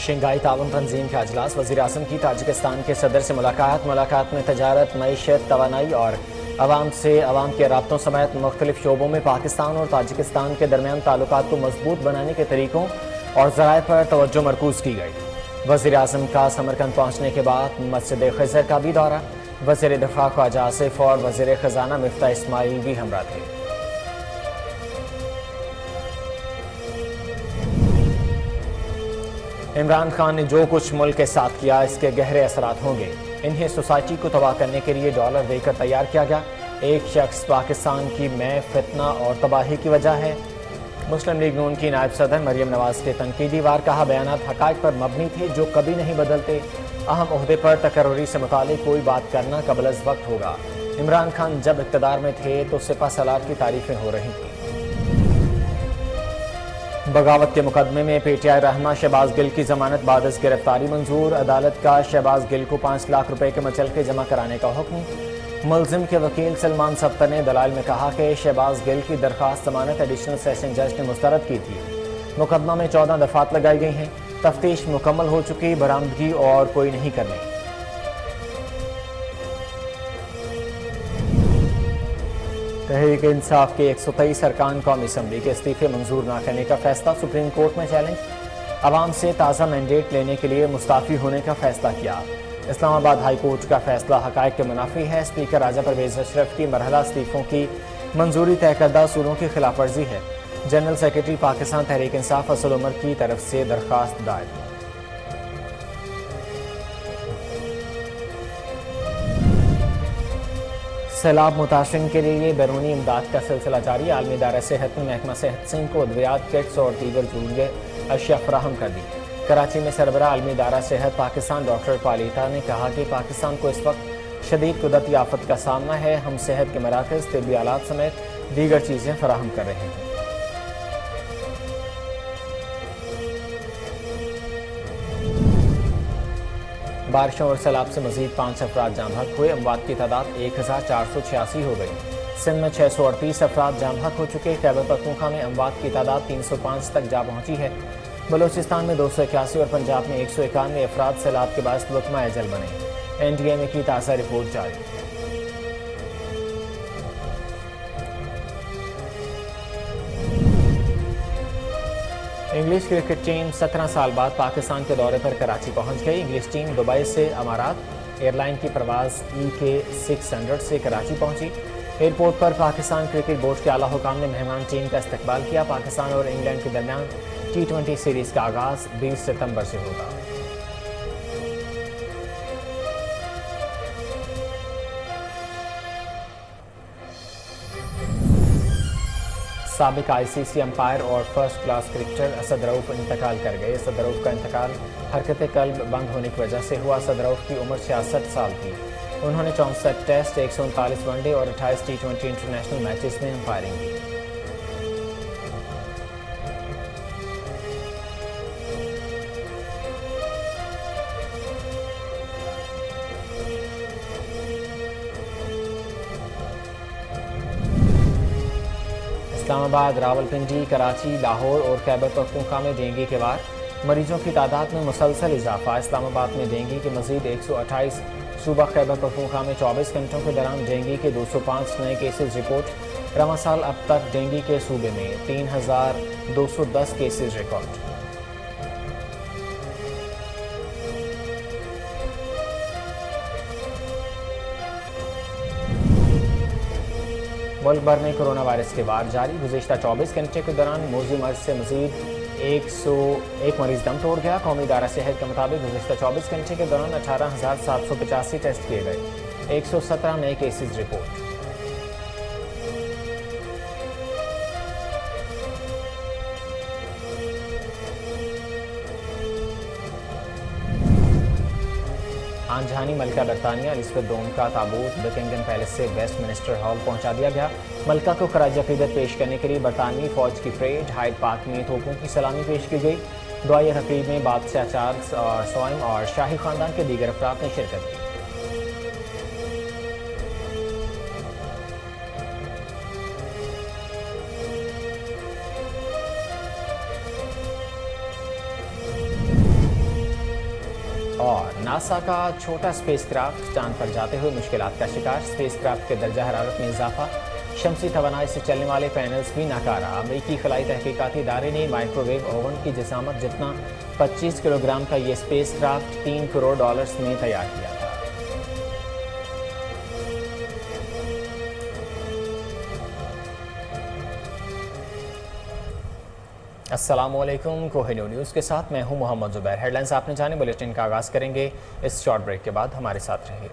Shanghai ताउन तंजीम का अजलास, वज़ीर-ए-आज़म की ताजिकिस्तान के सदर से मुलाकात में तजारत, मईशत, तवानाई और आवाम के राब्तों समेत मुख्तलिफ शोबों में पाकिस्तान और ताजिकिस्तान के दरमियान ताल्लुकात को मजबूत बनाने के तरीकों और ज़राए पर तवज्जो मरकूज़ की गई। वज़ीर-ए-आज़म का समरकंद पहुँचने के बाद मस्जिद खिज़र का भी दौरा, वज़ीर दिफा ख्वाजा आसिफ और वज़ीर ख़जाना मिफ्ता इस्माइल भी हमरा थे। इमरान खान ने जो कुछ मुल्क के साथ किया, इसके गहरे असरात होंगे। इन्हें सोसाइटी को तबाह करने के लिए डॉलर देकर तैयार किया गया। एक शख्स पाकिस्तान की मैं फितना और तबाही की वजह है। मुस्लिम लीग नून की नायब सदर मरियम नवाज के तनकीदी वार कहा बयानात हक़ाइक़ पर मबनी थे जो कभी नहीं बदलते। अहम ओहदे पर तकर्री से मुतालिक कोई बात करना कबल अज़ वक्त होगा। इमरान खान जब इक़्तिदार में थे तो सिपा सलार की तारीफें हो रही थी। बगावत के मुकदमे में पीटीआई रहनुमा शहबाज गिल की जमानत बाद गिरफ्तारी मंजूर। अदालत का शहबाज गिल को 5 लाख रुपए के मचलके जमा कराने का हुक्म। मुलजिम के वकील सलमान सफ्तर ने दलाल में कहा कि शहबाज गिल की दरख्वास्त जमानत एडिशनल सेशन जज ने मुस्तरद की थी। मुकदमा में 14 दफात लगाई गई हैं। तफ्तीश मुकम्मल हो चुकी, बरामदगी और कोई नहीं करनी। तहरीक इंसाफ के 123 अरकान कौमी असम्बली के इस्तीफे मंजूर न करने का फैसला, सुप्रीम कोर्ट में चैलेंज। अवाम से ताज़ा मैंडेट लेने के लिए मुस्ताफ़ी होने का फैसला किया। इस्लामाबाद हाई कोर्ट का फैसला हक़ाइक़ के मुनाफी है। स्पीकर राजा परवेज़ अशरफ की मरहला इस्तीफ़ों की मंजूरी तय करदा असूलों की खिलाफ वर्जी है। जनरल सेक्रेटरी पाकिस्तान तहरीक इंसाफ असल उमर की तरफ से दरख्वास्त दायर। सैलाब मुतासरीन के लिए बैरूनी इमदाद का सिलसिला जारी। आलमी इदारा सेहत ने महकमा सेहत सिंह को अद्वियात, किट्स और दीगर जरूरी अशिया फराहम कर दी। कराची में सरबराह आलमी इदारा सेहत पाकिस्तान डॉक्टर पालीता ने कहा कि पाकिस्तान को इस वक्त शदीद कुदरती आफत का सामना है। हम सेहत के मराकज़, तिब्बी आलात समेत दीगर चीज़ें फराहम कर रहे हैं। बारिशों और सैलाब से मजीद 5 अफराद जाम बहक हुए। अमवात की तादाद 1486 हो गई। सिंध में 638 अफराद जाम बहक हो चुके। खैबर पख्तूनख्वा में अमवात की तादाद 305 तक जा पहुंची है। बलोचिस्तान में 281 और पंजाब में 191 अफराद सैलाब के बायस लुत्मा अजल बने। NDMA की ताज़ा रिपोर्ट जारी। इंग्लिश क्रिकेट टीम 17 साल बाद पाकिस्तान के दौरे पर कराची पहुंच गई। इंग्लिश टीम दुबई से अमारात एयरलाइन की परवाज़ EK 600 से कराची पहुंची। एयरपोर्ट पर पाकिस्तान क्रिकेट बोर्ड के आला हुकाम ने मेहमान टीम का इस्तकबाल किया। पाकिस्तान और इंग्लैंड के दरमियान T20 सीरीज़ का आगाज़ 20 सितंबर से होगा। साबिक ICC अंपायर और first class cricketer Asad Rauf इंतकाल कर गए। असद रऊफ का इंतकाल हरकत कल्ब बंद होने की वजह से हुआ। असद रऊफ की उम्र 66 साल थी। उन्होंने 64 टेस्ट, 139 वनडे और 28 T20 इंटरनेशनल मैचेस में अंपायरिंग की। इस्लामाबाद, रावलपिंडी, कराची, लाहौर और खैबर पख्तूनख्वा में डेंगू के वार। मरीजों की तादाद में मुसलसल इजाफा। इस्लामाबाद में डेंगू के मजीद 128। सूबा खैबर पख्तूनख्वा में 24 घंटों के दौरान डेंगू के 205 नए केसेज रिपोर्ट। रवां साल अब तक डेंगू के सूबे में 3210 केसेज रिकॉर्ड। मुल्क भर में कोरोना वायरस के वार जारी। गुज़िश्ता 24 घंटे के दौरान मौजूद मर्ज से मजीद 101 मरीज दम तोड़ गया। कौमी इदारा सेहत के मुताबिक गुज़िश्ता 24 घंटे के दौरान 18,785 टेस्ट किए गए। 117 नए केसेज रिपोर्ट। आंजहानी मलिका बरतानिया एलिज़ाबेथ दोम का ताबूत बकिंगम पैलेस से वेस्ट मिनिस्टर हॉल पहुंचा दिया गया। मलिका को खराज अक़ीदत पेश करने के लिए बरतानवी फौज की परेड हाइड पार्क में तोपों की सलामी पेश की गई। दुआई तकरीब में बादशाह चार्ल्स और सोइम और शाही खानदान के दीगर अफराद ने शिरकत की। नासा का छोटा स्पेसक्राफ्ट चांद पर जाते हुए मुश्किलात का शिकार। स्पेसक्राफ्ट के दर्जा हरारत में इजाफा, शमसी तवानाई से चलने वाले पैनल्स भी नाकारा। अमेरिकी खलाई तहकीकाती इदारे ने माइक्रोवेव ओवन की जिसामत जितना 25 किलोग्राम का ये स्पेसक्राफ्ट $3 करोड़ में तैयार किया था। अस्सलामुअलैकुम, कोहिनूर न्यूज़ के साथ मैं हूं मोहम्मद जुबैर। हेडलाइंस आपने जाने, बुलेटिन का आगाज़ करेंगे इस शॉर्ट ब्रेक के बाद। हमारे साथ रहिए।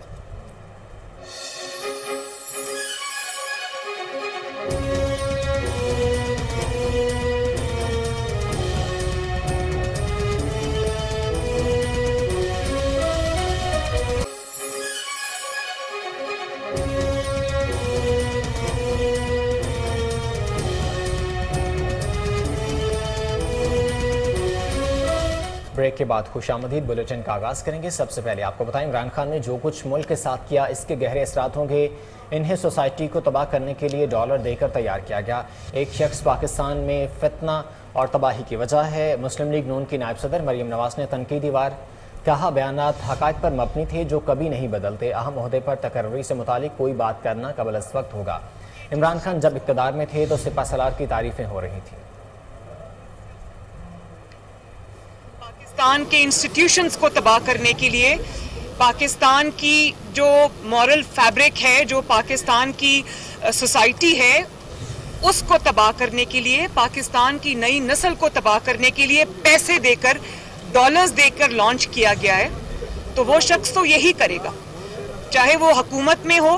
ब्रेक के बाद खुशामदीद बुलेटिन का आगाज़ करेंगे। सबसे पहले आपको बताएं, इमरान खान ने जो कुछ मुल्क के साथ किया इसके गहरे असरात होंगे। इन्हें सोसाइटी को तबाह करने के लिए डॉलर देकर तैयार किया गया। एक शख्स पाकिस्तान में फितना और तबाही की वजह है। मुस्लिम लीग नून की नायब सदर मरियम नवाज ने तनकीदी वार कहा, बयानात हक़ाइक़ पर मबनी थे जो कभी नहीं बदलते। अहम ओहदे पर तकर्री से मुतालिक कोई बात करना कबल अज़ वक्त होगा। इमरान खान जब इक़्तिदार में थे तो सिपा सलार की तारीफ़ें हो रही थी। पाकिस्तान के इंस्टीट्यूशंस को तबाह करने के लिए, पाकिस्तान की जो मॉरल फैब्रिक है, जो पाकिस्तान की सोसाइटी है, उसको तबाह करने के लिए, पाकिस्तान की नई नस्ल को तबाह करने के लिए पैसे देकर, डॉलर्स देकर लॉन्च किया गया है। तो वो शख्स तो यही करेगा, चाहे वो हुकूमत में हो,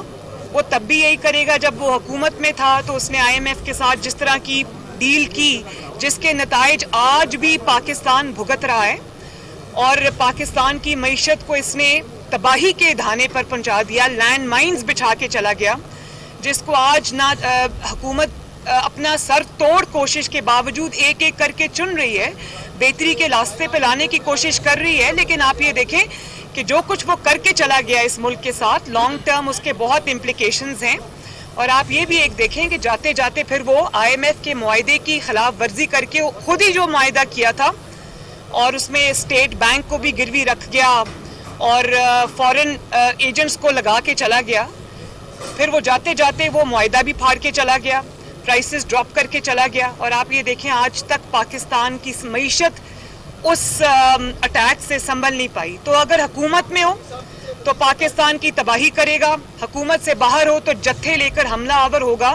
वो तब भी यही करेगा। जब वो हुकूमत में था तो उसने IMF के साथ जिस तरह की डील की, जिसके नताइज आज भी पाकिस्तान भुगत रहा है, और पाकिस्तान की मईशत को इसने तबाही के धाने पर पहुंचा दिया, लैंड माइन्स बिछा के चला गया, जिसको आज ना हुकूमत अपना सर तोड़ कोशिश के बावजूद एक एक करके चुन रही है, बेहतरी के रास्ते पे लाने की कोशिश कर रही है। लेकिन आप ये देखें कि जो कुछ वो करके चला गया इस मुल्क के साथ, लॉन्ग टर्म उसके बहुत इम्प्लीकेशंस हैं। और आप ये भी एक देखें कि जाते जाते फिर वो IMF के मुआहदे की खिलाफ वर्जी करके खुद ही जो मुआहदा किया था और उसमें स्टेट बैंक को भी गिरवी रख गया और फॉरेन एजेंट्स को लगा के चला गया। फिर वो जाते जाते वो मुआहदा भी फाड़ के चला गया, प्राइसेस ड्रॉप करके चला गया। और आप ये देखें आज तक पाकिस्तान की मईशत उस अटैक से संभल नहीं पाई। तो अगर हुकूमत में हो तो पाकिस्तान की तबाही करेगा, हुकूमत से बाहर हो तो जत्थे लेकर हमला आवर होगा।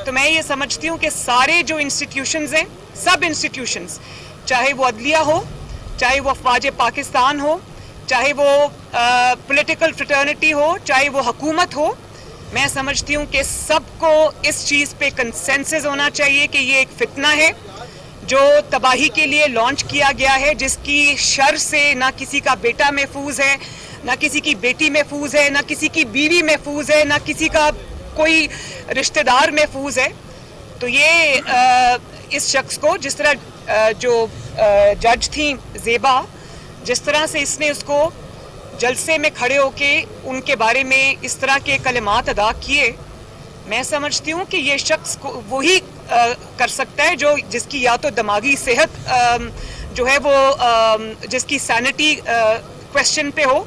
तो मैं ये समझती हूँ कि सारे जो इंस्टीट्यूशंस हैं, सब इंस्टीट्यूशंस, चाहे वो अदलिया हो, चाहे वो अफवाज पाकिस्तान हो, चाहे वो पॉलिटिकल फ्रेटर्निटी हो, चाहे वो हुकूमत हो, मैं समझती हूँ कि सबको इस चीज़ पे कंसेंसस होना चाहिए कि ये एक फितना है जो तबाही के लिए लॉन्च किया गया है, जिसकी शर से ना किसी का बेटा महफूज है, ना किसी की बेटी महफूज है, ना किसी की बीवी महफूज है, ना किसी का कोई रिश्तेदार महफूज है। तो ये इस शख्स को, जिस तरह जो जज थी ज़ेबा, जिस तरह से इसने उसको जलसे में खड़े होके उनके बारे में इस तरह के कलिमात अदा किए, मैं समझती हूँ कि ये शख्स को वही कर सकता है जो जिसकी या तो दिमागी सेहत जो है वो जिसकी सैनिटी क्वेश्चन पे हो,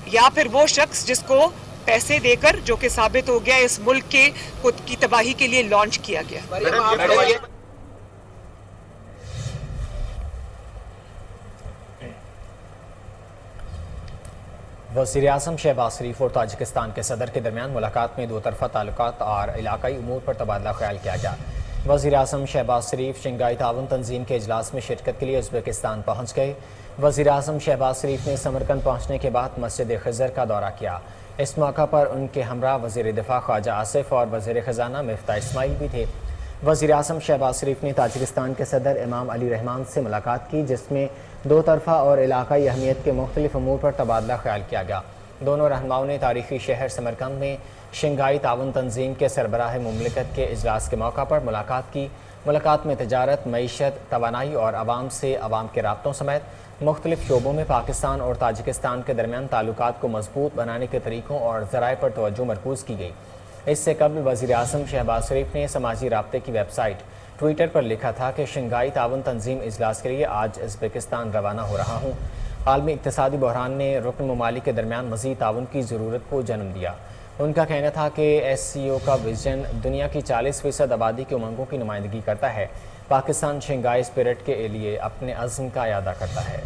या फिर वो शख्स जिसको पैसे देकर, जो कि साबित हो गया इस मुल्क के खुद की तबाही के लिए लॉन्च किया गया। वज़ीर-ए-आज़म शहबाज शरीफ और ताजिकिस्तान के सदर के दरमियान मुलाकात में दो तरफ़ा ताल्लुकात और इलाकाई उमूर पर तबादला ख्याल किया गया। वज़ीर-ए-आज़म शहबाज शरीफ शंघाई ताउन तंजीम के इजलास में शिरकत के लिए उज़्बेकिस्तान पहुँच गए। वज़ीर-ए-आज़म शहबाज शरीफ ने समरकंद पहुँचने के बाद मस्जिद खज़र का दौरा किया। इस मौका पर उनके हमरा वज़ीर दिफा ख्वाजा आसिफ और वज़ीर ख़ज़ाना मिफ्ता इस्माइल भी थे। वज़ीर-ए-आज़म शहबाज शरीफ ने ताजिकिस्तान के सदर इमाम अली रहमान से मुलाकात की, जिसमें दो तरफ़ा और इलाकाई अहमियत के मुख्तलिफ अमूर पर तबादला ख्याल किया गया। दोनों रहनुमाओं ने तारीख़ी शहर समरकंद में शंघाई ताउन तंजीम के सरबराह मुमलिकत के इजलास के मौका पर मुलाकात की। मुलाकात में तजारत, मईशत, तवानाई और आवाम से आवाम के राब्तों समेत मुख्तलिफ शोबों में पाकिस्तान और ताजिकिस्तान के दरमियान ताल्लुकात को मजबूत बनाने के तरीक़ों और ज़राए पर तवज्जो मरकूज़ की गई। इससे कबल वज़ीर-ए-आज़म शहबाज शरीफ ने समाजी राब्ते की वेबसाइट ट्विटर पर लिखा था कि शंघाई ताउन तंजीम इजलास के लिए आज उज़्बेकिस्तान रवाना हो रहा हूँ। आलमी इक़्तिसादी बहरान ने रुकन ममालिक के दरमियान मज़ीद ताउन की ज़रूरत को जन्म दिया। उनका कहना था कि SCO का विजन दुनिया की 40% आबादी की उमंगों की नुमाइंदगी करता है। पाकिस्तान शंघाई स्पिरिट के लिए अपने अज़्म का इरादा करता है।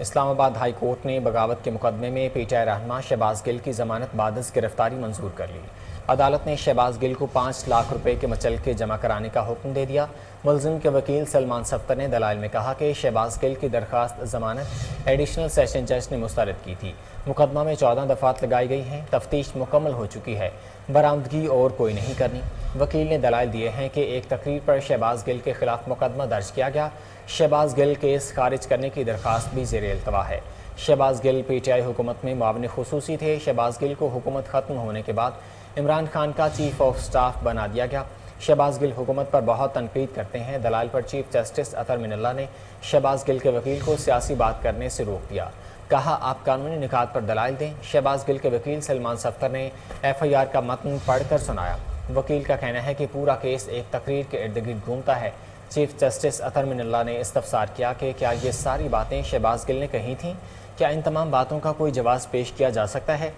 इस्लामाबाद हाई कोर्ट ने बगावत के मुकदमे में PTI रहनुमा शहबाज गिल की जमानत बादस गिरफ्तारी मंजूर कर ली। अदालत ने शहबाज गिल को 5 लाख रुपए के मचलके जमा कराने का हुक्म दे दिया। मुलजिम के वकील सलमान सफ्तर ने दलाइल में कहा कि शहबाज गिल की दरख्वास्त जमानत एडिशनल सेशन जज ने मुस्तरद की थी। मुकदमा में 14 दफात लगाई गई हैं। तफ्तीश मुकम्मल हो चुकी है। बरामदगी और कोई नहीं करनी। वकील ने दलाइल दिए हैं कि एक तकरीर पर शहबाज गिल के खिलाफ मुकदमा दर्ज किया गया। शहबाज गिल केस खारिज करने की दरख्वास्त भी ज़ेर इल्तवा है। शहबाज गिल PTI हुकूमत में मुआविन खुसूसी थे। शहबाज गिल को हुकूमत ख़त्म होने के बाद इमरान खान का चीफ ऑफ स्टाफ बना दिया गया। शहबाज गिल हुकूमत पर बहुत तनकीद करते हैं। दलाइल पर चीफ जस्टिस अतर मिनल्ला ने शहबाज गिल के वकील को सियासी बात करने से रोक दिया। कहा, आप कानूनी निकात पर दलाइल दें। शहबाज गिल के वकील सलमान सफ्तर ने FIR का मतन पढ़कर सुनाया। वकील का कहना है कि पूरा केस एक तकरीर के इर्द गिर्द घूमता है। चीफ जस्टिस अतर मिनल्ला ने इस्तफसार किया कि क्या ये सारी बातें शहबाज गिल ने कही थीं? क्या इन तमाम बातों का कोई जवाब पेश किया जा सकता है?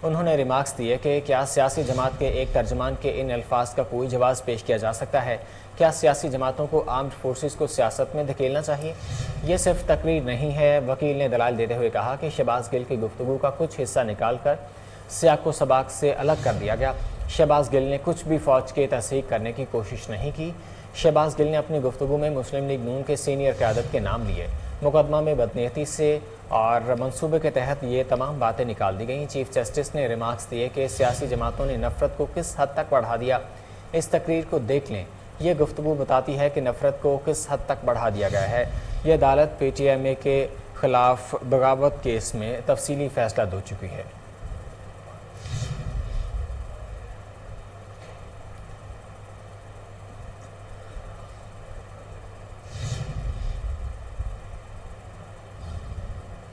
उन्होंने रिमार्क्स दिए कि क्या सियासी जमात के एक तर्जमान के इन अल्फाज का कोई जवाब पेश किया जा सकता है? क्या सियासी जमातों को आर्म्ड फोर्सेस को सियासत में धकेलना चाहिए? ये सिर्फ तकरीर नहीं है। वकील ने दलाल देते हुए कहा कि शहबाज गिल की गुफ्तगू का कुछ हिस्सा निकाल कर सियाक व सबाक से अलग कर दिया गया। शहबाज गिल ने कुछ भी फ़ौज के तस्दीक करने की कोशिश नहीं की। शहबाज गिल ने अपनी गुफ्तगू में मुस्लिम लीग नून के सीनियर क़यादत के नाम लिए। मुकदमा में बदनीयती से और मनसूबे के तहत ये तमाम बातें निकाल दी गईं। चीफ जस्टिस ने रिमार्क्स दिए कि सियासी जमातों ने नफरत को किस हद तक बढ़ा दिया। इस तकरीर को देख लें। ये गुफ्तगू बताती है कि नफरत को किस हद तक बढ़ा दिया गया है। यह अदालत PTI के खिलाफ बगावत केस में तफसीली फैसला दे चुकी है।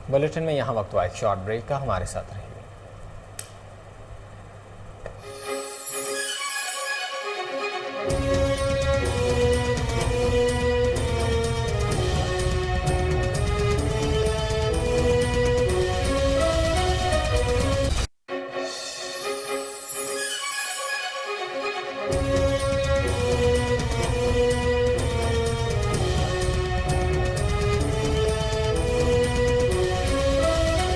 बुलेटिन में यहाँ वक्त हुआ एक शॉर्ट ब्रेक का। हमारे साथ रहिए।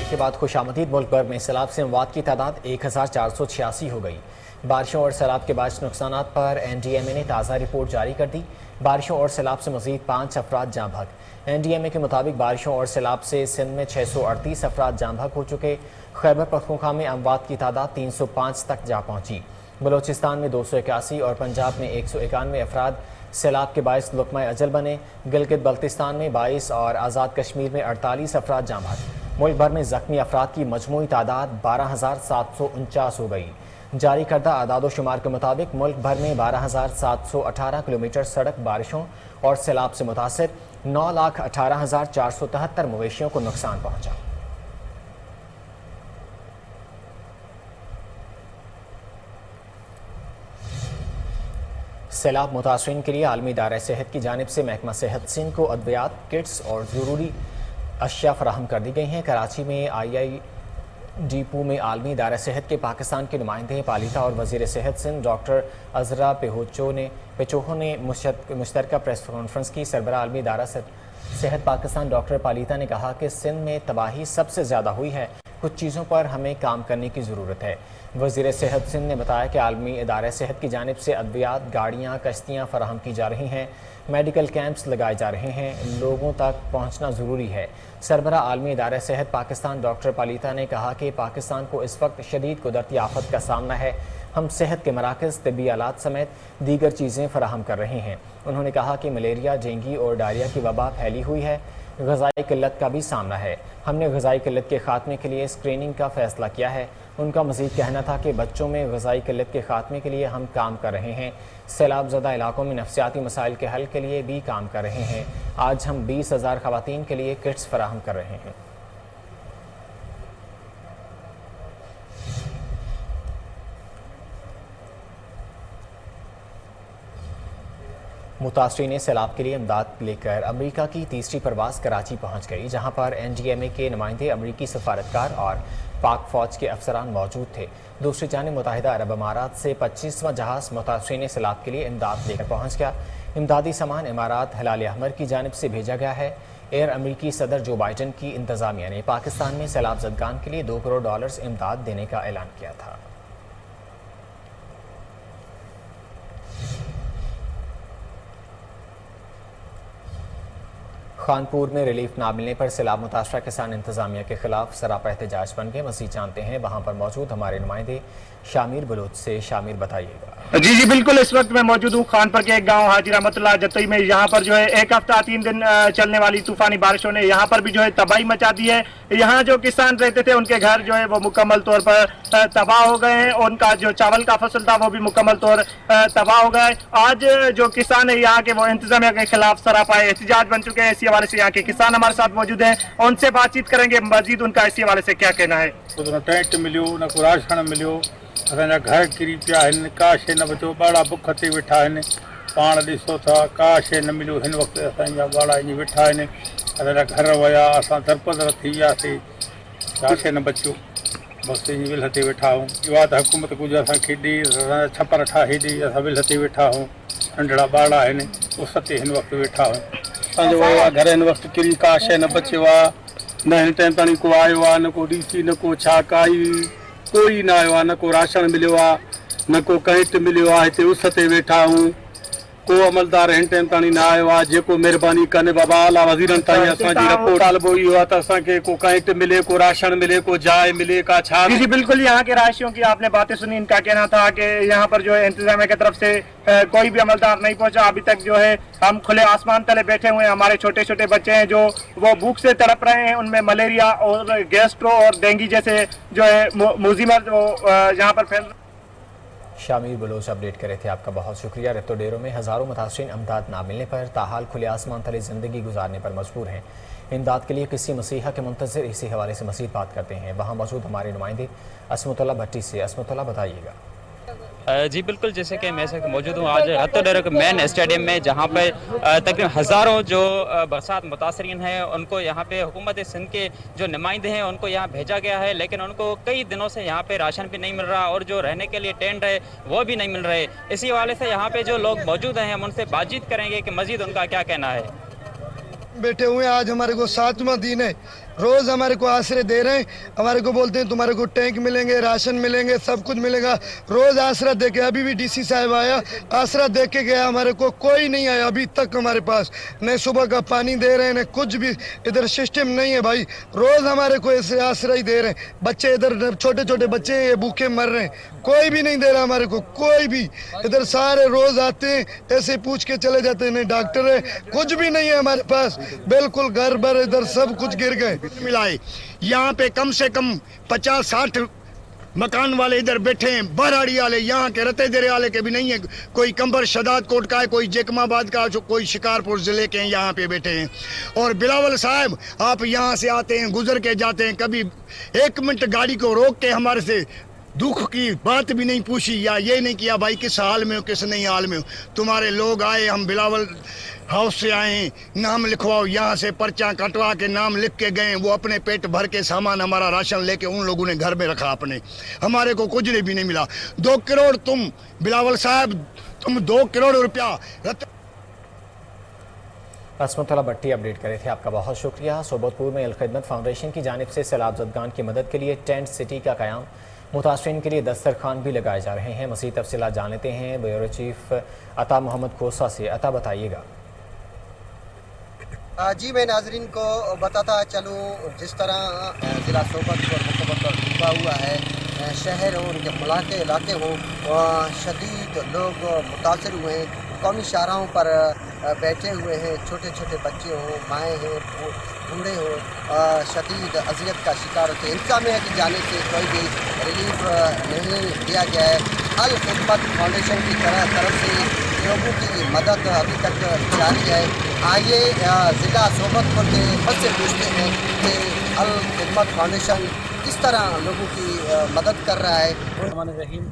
के बाद खुशामदीद। मुल्क भर में सैलाब से अमवात की तादाद 1486 हो गई। बारिशों और सैलाब के बाद नुकसान पर NDMA ने ताज़ा रिपोर्ट जारी कर दी। बारिशों और सैलाब से मजीद 5 अफराद जाँ भग। NDMA के मुताबिक बारिशों और सैलाब से सिंध में 638 अफराद जाँ भग हो चुके। खैबर पख्तूनख्वा में अमवात की तादाद 305 तक जा पहुँची। बलोचिस्तान में 281 और पंजाब में 191 अफराद सैलाब के बायस लुक़मा अजल बने। गिलगित बल्तिस्तान में 22 और आज़ाद कश्मीर में 48 अफराद जाँ भग। मुल्क भर में ज़ख्मी अफराद की मजमूई तादाद 12,749 हो गई। जारी करदा आदादो शुमार के मुताबिक मुल्क भर में 12,718 किलोमीटर सड़क बारिशों और सैलाब से मुतासर 9,18,473 मवेशियों को नुकसान पहुँचा। सैलाब मुतासरीन के लिए आलमी इदारा सेहत की जानिब से महकमा सेहत सिंध को अद्वियात, किट्स और ज़रूरी अशिया फराहम कर दी गई हैं। कराची में II डिपो में आलमी इदारा सेहत के पाकिस्तान के नुमाइंदे पालिता और वज़ीर सेहत सिंध डॉक्टर अजरा पेचोहो ने मुश्तरका प्रेस कॉन्फ्रेंस की। सरबराह आलमी इदारा सेहत पाकिस्तान डॉक्टर पालिता ने कहा कि सिंध में तबाही सबसे ज़्यादा हुई है। कुछ चीज़ों पर हमें काम करने की ज़रूरत है। वज़ीर सेहत सिंध ने बताया कि आलमी इदारा सेहत की जानिब से अद्वियात, गाड़ियाँ, कश्तियाँ फराहम की जा रही हैं। मेडिकल कैंप्स लगाए जा रहे हैं। लोगों तक पहुँचना ज़रूरी है। सरबराह आलमी इदारा सेहत पाकिस्तान डॉक्टर पालिता ने कहा कि पाकिस्तान को इस वक्त शदीद कुदरती आफत का सामना है। हम सेहत के मराकज़, तिब्बी आलात समेत दीगर चीज़ें फराहम कर रहे हैं। उन्होंने कहा कि मलेरिया, डेंगू और डायरिया की वबा फैली हुई है। ग़िज़ाई किल्लत का भी सामना है। हमने ग़िज़ाई किल्लत के ख़ात्मे के लिए स्क्रीनिंग का फ़ैसला किया है। उनका मज़ीद कहना था कि बच्चों में ग़िज़ाई किल्लत के ख़ात्मे के लिए हम काम कर रहे हैं। सैलाब ज़दा इलाकों में नफ्सियाती मसाइल के हल के लिए भी काम कर रहे हैं। आज हम 20,000 ख़वातीन के लिए किट्स फराहम कर रहे हैं। मुतासरीन सैलाब के लिए इमदाद लेकर अमेरिका की तीसरी परवाज़ कराची पहुंच गई, जहां पर NDMA के नुमाइंदे, अमेरिकी सफारतकार और पाक फ़ौज के अफसरान मौजूद थे। दूसरी जानिब मुत्तहिदा अरब अमारात से 25वां जहाज़ मुतासरीन सैलाब के लिए इमदाद लेकर पहुंच गया। इमदादी सामान इमारात हिलाल अहमर की जानिब से भेजा गया है। एयर अमेरिकी सदर जो बाइडन की इंतज़ामिया ने पाकिस्तान में सैलाब ज़दगान के लिए $2 करोड़ इमदाद देने का ऐलान किया था। खानपुर में रिलीफ ना मिलने पर सैलाब मुतासरा किसान इंतजामिया के खिलाफ सरापा एहतजाज बन गए। मज़ीद जानते हैं वहाँ पर मौजूद हमारे नुमाइंदे शामिर बलोच से। शामिर, बताइएगा। जी बिल्कुल, इस वक्त मैं मौजूद हूँ खानपुर के एक गांव हाजी रहमतुल्लाह जतई में। यहाँ पर जो है एक हफ्ता 3 दिन चलने वाली तूफानी बारिशों ने यहाँ पर भी जो है तबाही मचा दी है। यहाँ जो किसान रहते थे उनके घर जो है वो मुकम्मल तौर पर तबाह हो गए हैं। उनका जो चावल का फसल था वो भी मुकम्मल तौर तबाह हो गया है। आज जो किसान है यहाँ के वो इंतजामिया के खिलाफ सरापा एहतजाज बन चुके हैं। इसी हवाले से यहाँ के किसान हमारे साथ मौजूद हैं, उनसे बातचीत करेंगे मजीद उनका इसी हवाले से क्या कहना है। न टेंट मिलियो, न को राशन मिलियो, असांजा घर किरी पिया आहिनि, का शइ न बचो, ॿाड़ा बुख ते वेठा आहिनि। पाण ॾिसो था का शइ न मिलियो, हिन वक़्तु असांजा ॿाड़ा ईअं वेठा आहिनि। असांजा घर विया, असां दरपदर थी वियासीं, का शइ न बचियो, बसि ईअं विल ते वेठा आहियूं। इहा त हुकूमत कुझु असांखे ॾे, असांजा छपर ठाहे ॾे, असां विल ते वेठा आहियूं। नंढड़ा ॿाड़ा आहिनि, उस ते हिन वक़्तु वेठा आहियूं। असांजो वियो आहे घर हिन वक़्तु किरी, का शइ न बचियो आहे। न हिन टाइम ताईं को आयो आहे, न को DC, न को छा, काई कोई न आयो आहे, न को राशन मिलियो आहे, न को कैंट मिलियो आहे। हिते उस ते वेठा आहियूं, को अमलदार हिन टाइम ताईं न आयो आहे जेको महिरबानी कने बाबा आला वज़ीरनि ताईं असांजी रिपोर्ट तालबो इहो आहे त असांखे को कैंट मिले, को राशन मिले, को जाइ मिले, का छा। जी बिल्कुल, यहाँ के रहायशियों की आपने बातें सुनी। इनका कहना था कि यहाँ पर जो है इंतजामिया की तरफ से कोई भी अमलदार नहीं पहुंचा अभी तक। जो है हम खुले आसमान तले बैठे हुए हैं, हमारे छोटे छोटे बच्चे हैं जो वो भूख से तड़प रहे हैं। उनमें मलेरिया और गैस्ट्रो और डेंगू जैसे जो है मुजीमत वो यहाँ पर फैल। शामिर बलोच अपडेट कर रहे थे, आपका बहुत शुक्रिया। रेतो डेरों में हज़ारों मुतासरीन इमदाद ना मिलने पर ताहाल खुले आसमान तले ज़िंदगी गुजारने पर मजबूर हैं। इमदाद के लिए किसी मसीहा के मुंतज़िर, इसी हवाले से मज़ीद बात करते हैं। वहाँ मौजूद हमारे नुमाइंदे असमतुल्लाह भट्टी से। असमतुल्लाह, बताइएगा। जी बिल्कुल, जैसे कि मैं मौजूद हूँ आज रेतो डेरो के मेन स्टेडियम में, जहाँ पर तकरीबन हज़ारों जो बरसात मुतासरीन हैं उनको यहाँ पे हुकूमत सिंध के जो नुमाइंदे हैं उनको यहाँ भेजा गया है, लेकिन उनको कई दिनों से यहाँ पे राशन भी नहीं मिल रहा और जो रहने के लिए टेंट है वो भी नहीं मिल रहे। इसी हवाले से यहाँ पे जो लोग मौजूद हैं हम उनसे बातचीत करेंगे कि मज़ीद उनका क्या कहना है। बैठे हुए हैं, आज हमारे को 7वां दिन है। रोज़ हमारे को आसरे दे रहे हैं, हमारे को बोलते हैं तुम्हारे को टैंक मिलेंगे, राशन मिलेंगे, सब कुछ मिलेगा। रोज़ आसरा दे के, अभी भी DC साहब आया, आसरा दे के गया, हमारे को कोई नहीं आया अभी तक हमारे पास। न सुबह का पानी दे रहे हैं, न कुछ भी इधर सिस्टम नहीं है भाई। रोज़ हमारे को ऐसे आसरा ही दे रहे हैं। बच्चे इधर छोटे छोटे बच्चे हैं, ये भूखे मर रहे हैं, कोई भी नहीं दे रहा हमारे को, कोई भी। इधर सारे रोज़ आते हैं, ऐसे पूछ के चले जाते हैं, नहीं डॉक्टर है, कुछ भी नहीं है हमारे पास। बिल्कुल घर भर इधर सब कुछ गिर गए। मिलाए यहाँ पे कम से कम 50-60 मकान वाले इधर बैठे हैं, बरहाड़ी वाले, यहाँ के रते दरे वाले के भी नहीं है। कोई कंबर शदाद कोट का है, कोई जकमाबाद का, कोई शिकारपुर जिले के हैं, यहाँ पे बैठे हैं। और बिलावल साहब, आप यहाँ से आते हैं, गुजर के जाते हैं, कभी 1 मिनट गाड़ी को रोक के हमारे से दुख की बात भी नहीं पूछी, या ये नहीं किया भाई किस हाल में हो, किस नहीं हाल में हो। तुम्हारे लोग आए, हम बिलावल हाउस से आए हैं, नाम लिखवाओ, यहाँ से पर्चा कटवा के नाम लिख के गए। वो अपने पेट भर के सामान हमारा राशन लेके उन लोगों ने घर में रखा अपने, हमारे को कुछ भी नहीं मिला। 2 करोड़ तुम बिलावल साहब, तुम 2 करोड़ रुपया। असमतुल्लाह भट्टी अपडेट कर रहे थे, आपका बहुत शुक्रिया। सोबतपुर में अल-खिदमत फाउंडेशन की जानिब से सैलाब ज़दगान की मदद के लिए टेंट सिटी का क़याम, मुतासरीन के लिए दस्तरखान भी लगाए जा रहे हैं। मज़ीद तफसीलात जान लेते हैं ब्यूरो चीफ अता मोहम्मद खोसा से। अता, बताइएगा। जी मैं नाजरीन को बताता चलूँ, जिस तरह ज़िला सोबतपुर मुकम्मल पर डूबा हुआ है, शहर हो, उनके मुलाके इलाके हों, शदीद लोग मुतासर हुए हैं। कौमी शाहराहों पर बैठे हुए हैं, छोटे छोटे बच्चे हों, माएँ हैं, बूढ़े हों, शदीद अजियत का शिकार होते हैं। इंतजामिया की जानिब से कोई भी रिलीफ नहीं दिया गया है। अल खिदमत फाउंडेशन की तरफ से लोगों की मदद अभी तक जारी है। आइए ज़िला सोबतपुर के से पूछते हैं कि अल खिदमत फाउंडेशन किस तरह लोगों की मदद कर रहा है। रहीम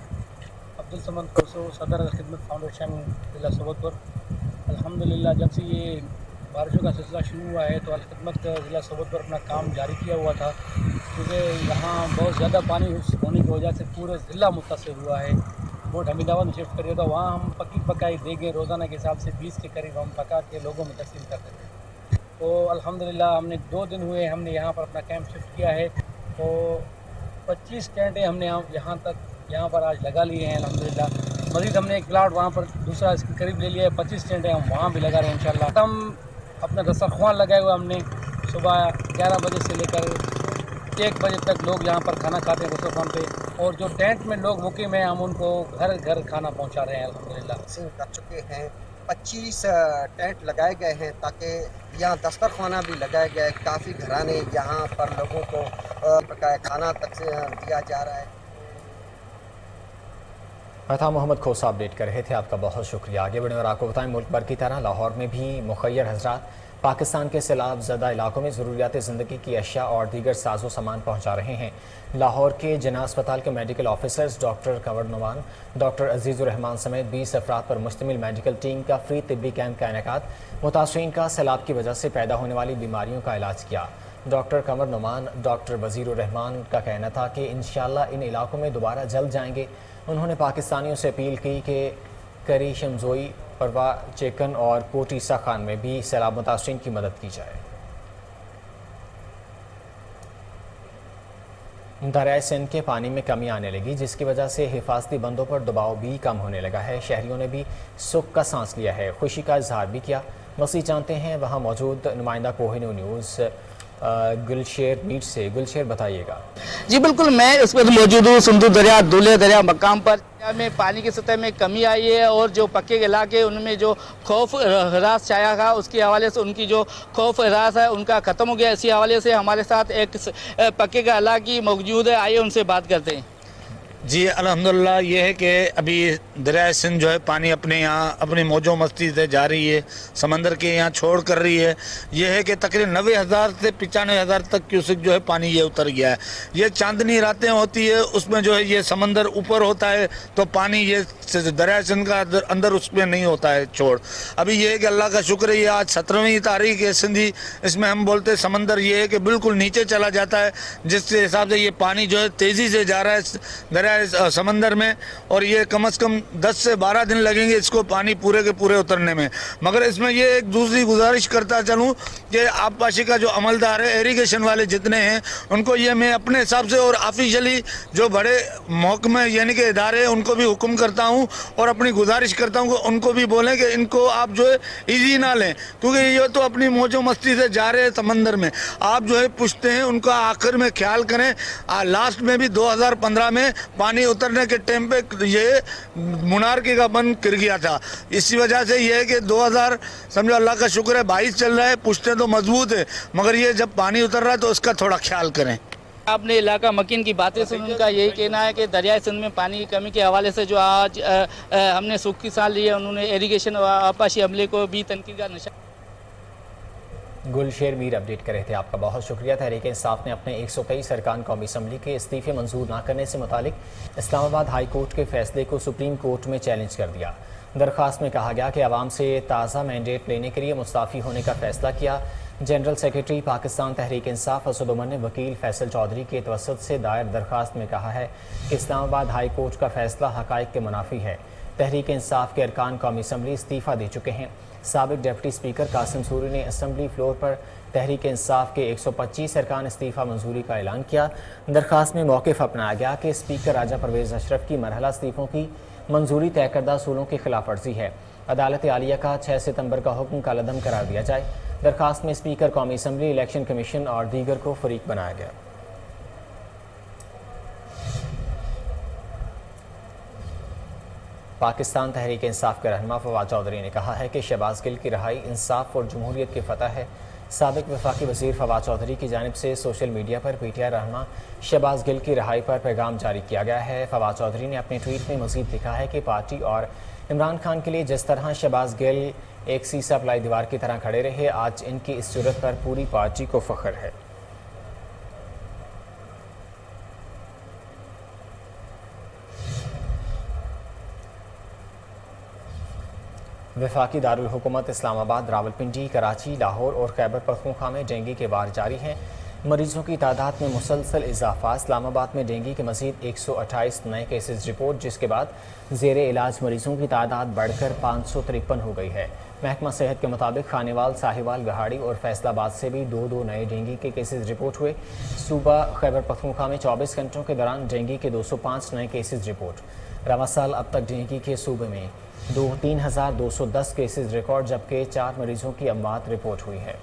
अब्दुल समद खोसो, सदर अल खिदमत फाउंडेशन ज़िला सोबतपुर। अल्हम्दुलिल्लाह जब से ये बारिशों का सिलसिला शुरू हुआ है तो अलखदमत ज़िला सोबत पर अपना काम जारी किया हुआ था, क्योंकि यहाँ बहुत ज़्यादा पानी होने की वजह से पूरे ज़िला मुतासर हुआ है। बोट हमीदाबाद में शिफ्ट करिए तो वहाँ हम पक्की पकाई देंगे रोज़ाना के हिसाब से 20 के करीब हम पका के लोगों में तकसीम करते थे। तो अल्हम्दुलिल्लाह हमने 2 दिन हुए हमने यहाँ पर अपना कैंप शिफ्ट किया है, तो 25 टेंटें हमने यहाँ पर आज लगा लिए हैं अल्हम्दुलिल्लाह। मज़ीद हमने एक प्लाट वहाँ पर दूसरा इसके करीब ले लिया है, 25 टेंटें हम वहाँ भी लगा रहे हैं इंशाल्लाह। हम अपना दस्तरख्वान लगाए हुआ हमने सुबह 11 बजे से लेकर 1 बजे तक लोग यहाँ पर खाना खाते हैं दस्तरख्वान पे, और जो टेंट में लोग मुकीम हैं हम उनको घर घर खाना पहुँचा रहे हैं अल्हम्दुलिल्लाह। कर चुके हैं 25 टेंट लगाए गए हैं ताकि यहाँ दस्तरखाना भी लगाया गया है। काफ़ी घराने यहाँ पर लोगों को पकाया खाना तक से दिया जा रहा है। अता मोहम्मद खोसा अपडेट कर रहे थे, आपका बहुत शुक्रिया। आगे बढ़े और आपको बताएं मुल्क भर की तरह लाहौर में भी मुखय्यर हजरात पाकिस्तान के सैलाब ज़दा इलाकों में ज़रूरियात ज़िंदगी की अशिया और दीगर साजो सामान पहुँचा रहे हैं। लाहौर के जना अस्पताल के medical officers doctor Kanwar Numan, doctor Azizur Rahman समेत 20 अफराद पर मुश्तमिल मेडिकल टीम का फ्री तिब्बी कैंप का इनेकाद मुतासरीन का सैलाब की वजह से पैदा होने वाली बीमारियों का इलाज किया। डॉक्टर कंवर नुमान, डॉक्टर वज़ीरुर रहमान का कहना था कि इंशाअल्लाह इन इलाकों में दोबारा जल्द जाएंगे। उन्होंने पाकिस्तानियों से अपील की कि करी, शमजोई, परवा, चेकन और कोट ईसा खान में भी सैलाब मुतासरीन की मदद की जाए। दरियाए सिंध के पानी में कमी आने लगी, जिसकी वजह से हिफाजती बंदों पर दबाव भी कम होने लगा है। शहरियों ने भी सुख का सांस लिया है, खुशी का इजहार भी किया। मज़ीद जानते हैं वहाँ मौजूद नुमाइंदा कोहिनूर न्यूज़ गुलशेर मीट से। गुलशेर बताइएगा। जी बिल्कुल, मैं इस वक्त मौजूद हूँ सिंधु दरिया दूल्हे दरिया मकाम पर में पानी की सतह में कमी आई है और जो पक्के इलाके उनमें जो खौफ हरास छाया था उसके हवाले से उनकी जो खौफ हरास है उनका ख़त्म हो गया। इसी हवाले से हमारे साथ एक पक्के का इलाके मौजूद है, आइए उनसे बात करते हैं। जी अल्हम्दुलिल्लाह, ये है कि अभी दरिया सिंध जो है पानी अपने यहाँ अपनी मौजों मस्ती से जा रही है, समंदर के यहाँ छोड़ कर रही है। ये है कि तकरीबन 90,000 से 95,000 तक क्यूसिक जो है पानी ये उतर गया है। ये चांदनी रातें होती है, उसमें जो है ये समंदर ऊपर होता है तो पानी ये दरिया सिंध का अंदर उसमें नहीं होता है छोड़। अभी ये है कि अल्लाह का शुक्र है, ये आज 17वीं तारीख है सिंधी, इसमें हम बोलते हैं समंदर ये है कि बिल्कुल नीचे चला जाता है, जिसके हिसाब से ये पानी जो है तेज़ी से जा रहा है दरिया समंदर में, और ये कम से कम 10 से 12 दिन लगेंगे इसको पानी पूरे के पूरे उतरने में। मगर इसमें ये एक दूसरी गुजारिश करता चलूँ कि आबपाशी का जो अमलदार है, इरिगेशन वाले जितने हैं, उनको ये मैं अपने हिसाब से और ऑफिशियली जो बड़े महकमे यानी कि इदारे हैं उनको भी हुक्म करता हूँ और अपनी गुजारिश करता हूँ कि उनको भी बोलें कि इनको आप जो है ईजी ना लें, क्योंकि ये तो अपनी मौजों मस्ती से जा रहे हैं समंदर में। आप जो है पूछते हैं उनका आखिर में ख्याल करें। लास्ट में भी 2015 में पानी उतरने के टाइम पे ये मुनारकी का बंद गिर गया था। इसी वजह से ये है कि 2000 समझो अल्लाह का शुक्र है 22 चल रहा है, पुश्ते तो मजबूत है, मगर ये जब पानी उतर रहा है तो उसका थोड़ा ख्याल करें। आपने इलाका मकीन की बातें सुन, उनका यही कहना है कि दरियाए सिंध में पानी की कमी के हवाले से जो आज हमने सुख की सांस ली है, उन्होंने इरिगेशन और आबपाशी अमले को भी तनकीद का निशान। गुलशेर मीर अपडेट कर रहे थे, आपका बहुत शुक्रिया। तहरीक इंसाफ ने अपने 123 अरकान कौमी असम्बली के इस्तीफे मंजूर न करने से मुतालिक इस्लामाबाद हाई कोर्ट के फैसले को सुप्रीम कोर्ट में चैलेंज कर दिया। दरख्वास्त में कहा गया कि आवाम से ताज़ा मैंडेट लेने के लिए मुस्ताफ़ी होने का फैसला किया। जनरल सेक्रेटरी पाकिस्तान तहरीक इंसाफ असद उमर ने वकील फैसल चौधरी के तवसत से दायर दरख्वास्त में कहा है कि इस्लामाबाद हाई कोर्ट का फैसला हक़ाइक़ के मुनाफी है। तहरीक इंसाफ के अरकान कौमी असम्बली इस्तीफ़ा दे चुके हैं। साबिक डिप्टी स्पीकर कासिम सूरी ने असम्बली फ्लोर पर तहरीक इंसाफ के 125 अरकान इस्तीफ़ा मंजूरी का ऐलान किया। दरख्वास्त में मौक़िफ़ अपनाया गया कि स्पीकर राजा परवेज़ अशरफ की मरहला इस्तीफ़ों की मंजूरी तय करदा असूलों की खिलाफ वर्जी है। अदालत आलिया का 6 सितंबर का हुक्म कलअदम करार दिया जाए। दरख्वास्त में स्पीकर कौमी असम्बली, इलेक्शन कमीशन और दीगर को फरीक बनाया गया। पाकिस्तान तहरीक इंसाफ के रहनुमा फवाद चौधरी ने कहा है कि शहबाज गिल की रहाई इंसाफ और जमहूरियत की फतह है। साबिक वफाकी वज़ीर फवाद चौधरी की जानिब से सोशल मीडिया पर पीटीआई रहनुमा शहबाज गिल की रहाई पर पैगाम जारी किया गया है। फवाद चौधरी ने अपने ट्वीट में मज़ीद लिखा है कि पार्टी और इमरान खान के लिए जिस तरह शहबाज गिल एक सीसा प्लाई दीवार की तरह खड़े रहे, आज इनकी इस जरूरत पर पूरी पार्टी को फ़ख्र है। वफाकी दारुल हुकूमत इस्लामाबाद, रावलपिंडी, कराची, लाहौर और खैबर पख्तूनख्वा में डेंगू के वार जारी हैं। मरीजों की तादाद में मुसलसल इजाफा। इस्लामाबाद में डेंगू के मजीद 128 नए केसेस रिपोर्ट, जिसके बाद ज़ेर इलाज मरीजों की तादाद बढ़कर 553 हो गई है। महकमा सेहत के मुताबिक खानेवाल, साहिवाल, गहाड़ी और फैसलाबाद से भी 2 नए डेंगू के केसेस रिपोर्ट हुए। सूबा खैबर पख्तूनख्वा में 24 घंटों के दौरान डेंगू के 205 नए केसेस रिपोर्ट। रवा साल अब तक डेंगू के सूबे में 3,210 केसेस रिकॉर्ड, जबकि 4 मरीजों की अमवात रिपोर्ट हुई है।